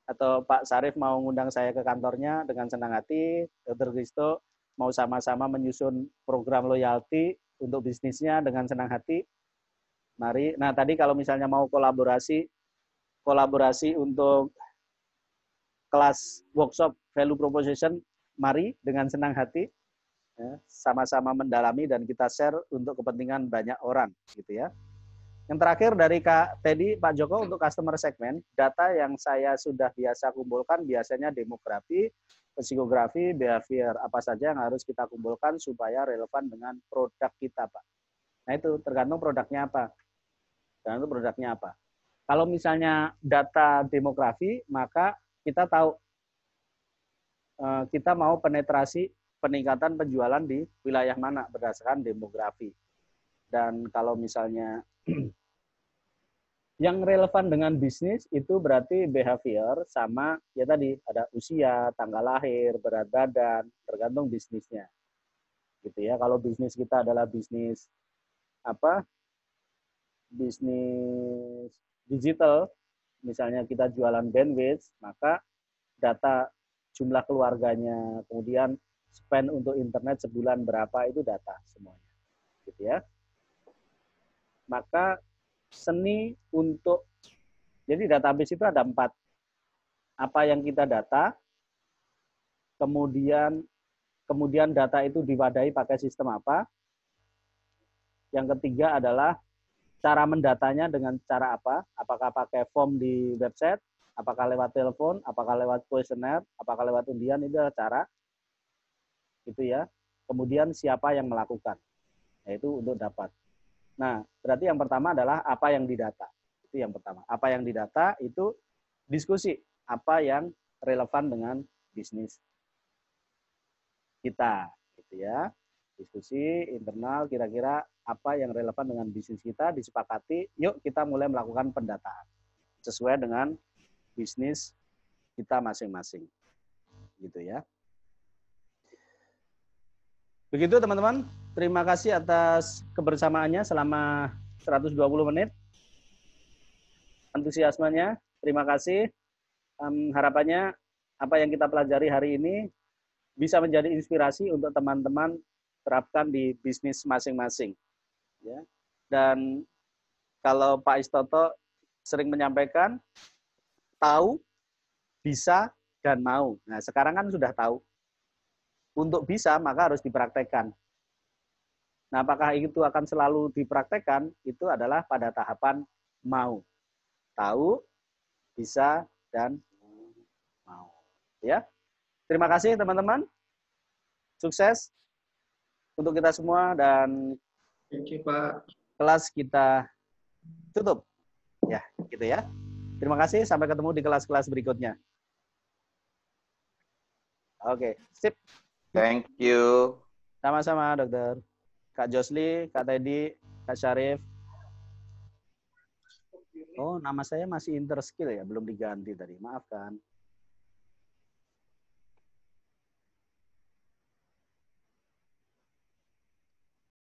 Atau Pak Syarif mau ngundang saya ke kantornya dengan senang hati, Dr. Kristo mau sama-sama menyusun program loyalty untuk bisnisnya dengan senang hati. Mari. Nah, tadi kalau misalnya mau kolaborasi untuk kelas workshop value proposition, mari dengan senang hati, ya, sama-sama mendalami dan kita share untuk kepentingan banyak orang, gitu ya. Yang terakhir dari Kak Teddy, Pak Joko, untuk customer segment, data yang saya sudah biasa kumpulkan biasanya demografi, psikografi, behavior, apa saja yang harus kita kumpulkan supaya relevan dengan produk kita, Pak. Nah, itu tergantung produknya apa. Kalau misalnya data demografi, maka kita tahu kita mau penetrasi peningkatan penjualan di wilayah mana berdasarkan demografi. Dan kalau misalnya yang relevan dengan bisnis itu berarti behavior sama ya tadi ada usia, tanggal lahir, berat badan, tergantung bisnisnya. Gitu ya. Kalau bisnis kita adalah bisnis bisnis digital, misalnya kita jualan bandwidth, maka data jumlah keluarganya, kemudian spend untuk internet sebulan berapa, itu data semuanya. Gitu ya. Maka seni untuk, jadi database itu ada 4. Apa yang kita data, kemudian data itu diwadahi pakai sistem apa. Yang ketiga adalah cara mendatanya dengan cara apa, apakah pakai form di website, apakah lewat telepon, apakah lewat kuesioner, apakah lewat undian, itu adalah cara. Gitu ya. Kemudian siapa yang melakukan, yaitu untuk dapat. Nah, berarti yang pertama adalah apa yang didata. Itu yang pertama. Apa yang didata itu diskusi apa yang relevan dengan bisnis kita, gitu ya. Diskusi internal kira-kira apa yang relevan dengan bisnis kita, disepakati, yuk kita mulai melakukan pendataan sesuai dengan bisnis kita masing-masing. Gitu ya. Begitu teman-teman, terima kasih atas kebersamaannya selama 120 menit. Antusiasmenya, terima kasih. Harapannya apa yang kita pelajari hari ini bisa menjadi inspirasi untuk teman-teman terapkan di bisnis masing-masing. Ya. Dan kalau Pak Istoto sering menyampaikan, tahu, bisa, dan mau. Nah, sekarang kan sudah tahu. Untuk bisa, maka harus dipraktekkan. Nah, apakah itu akan selalu dipraktekkan? Itu adalah pada tahapan mau. Tahu, bisa, dan mau. Ya. Terima kasih teman-teman. Sukses untuk kita semua dan Thank you, Pak. Kelas kita tutup. Ya, gitu ya. Terima kasih, sampai ketemu di kelas-kelas berikutnya. Oke, sip. Thank you. Sama-sama, dokter. Kak Josli, Kak Teddy, Kak Syarif. Oh, nama saya masih Interskill ya, belum diganti tadi. Maafkan.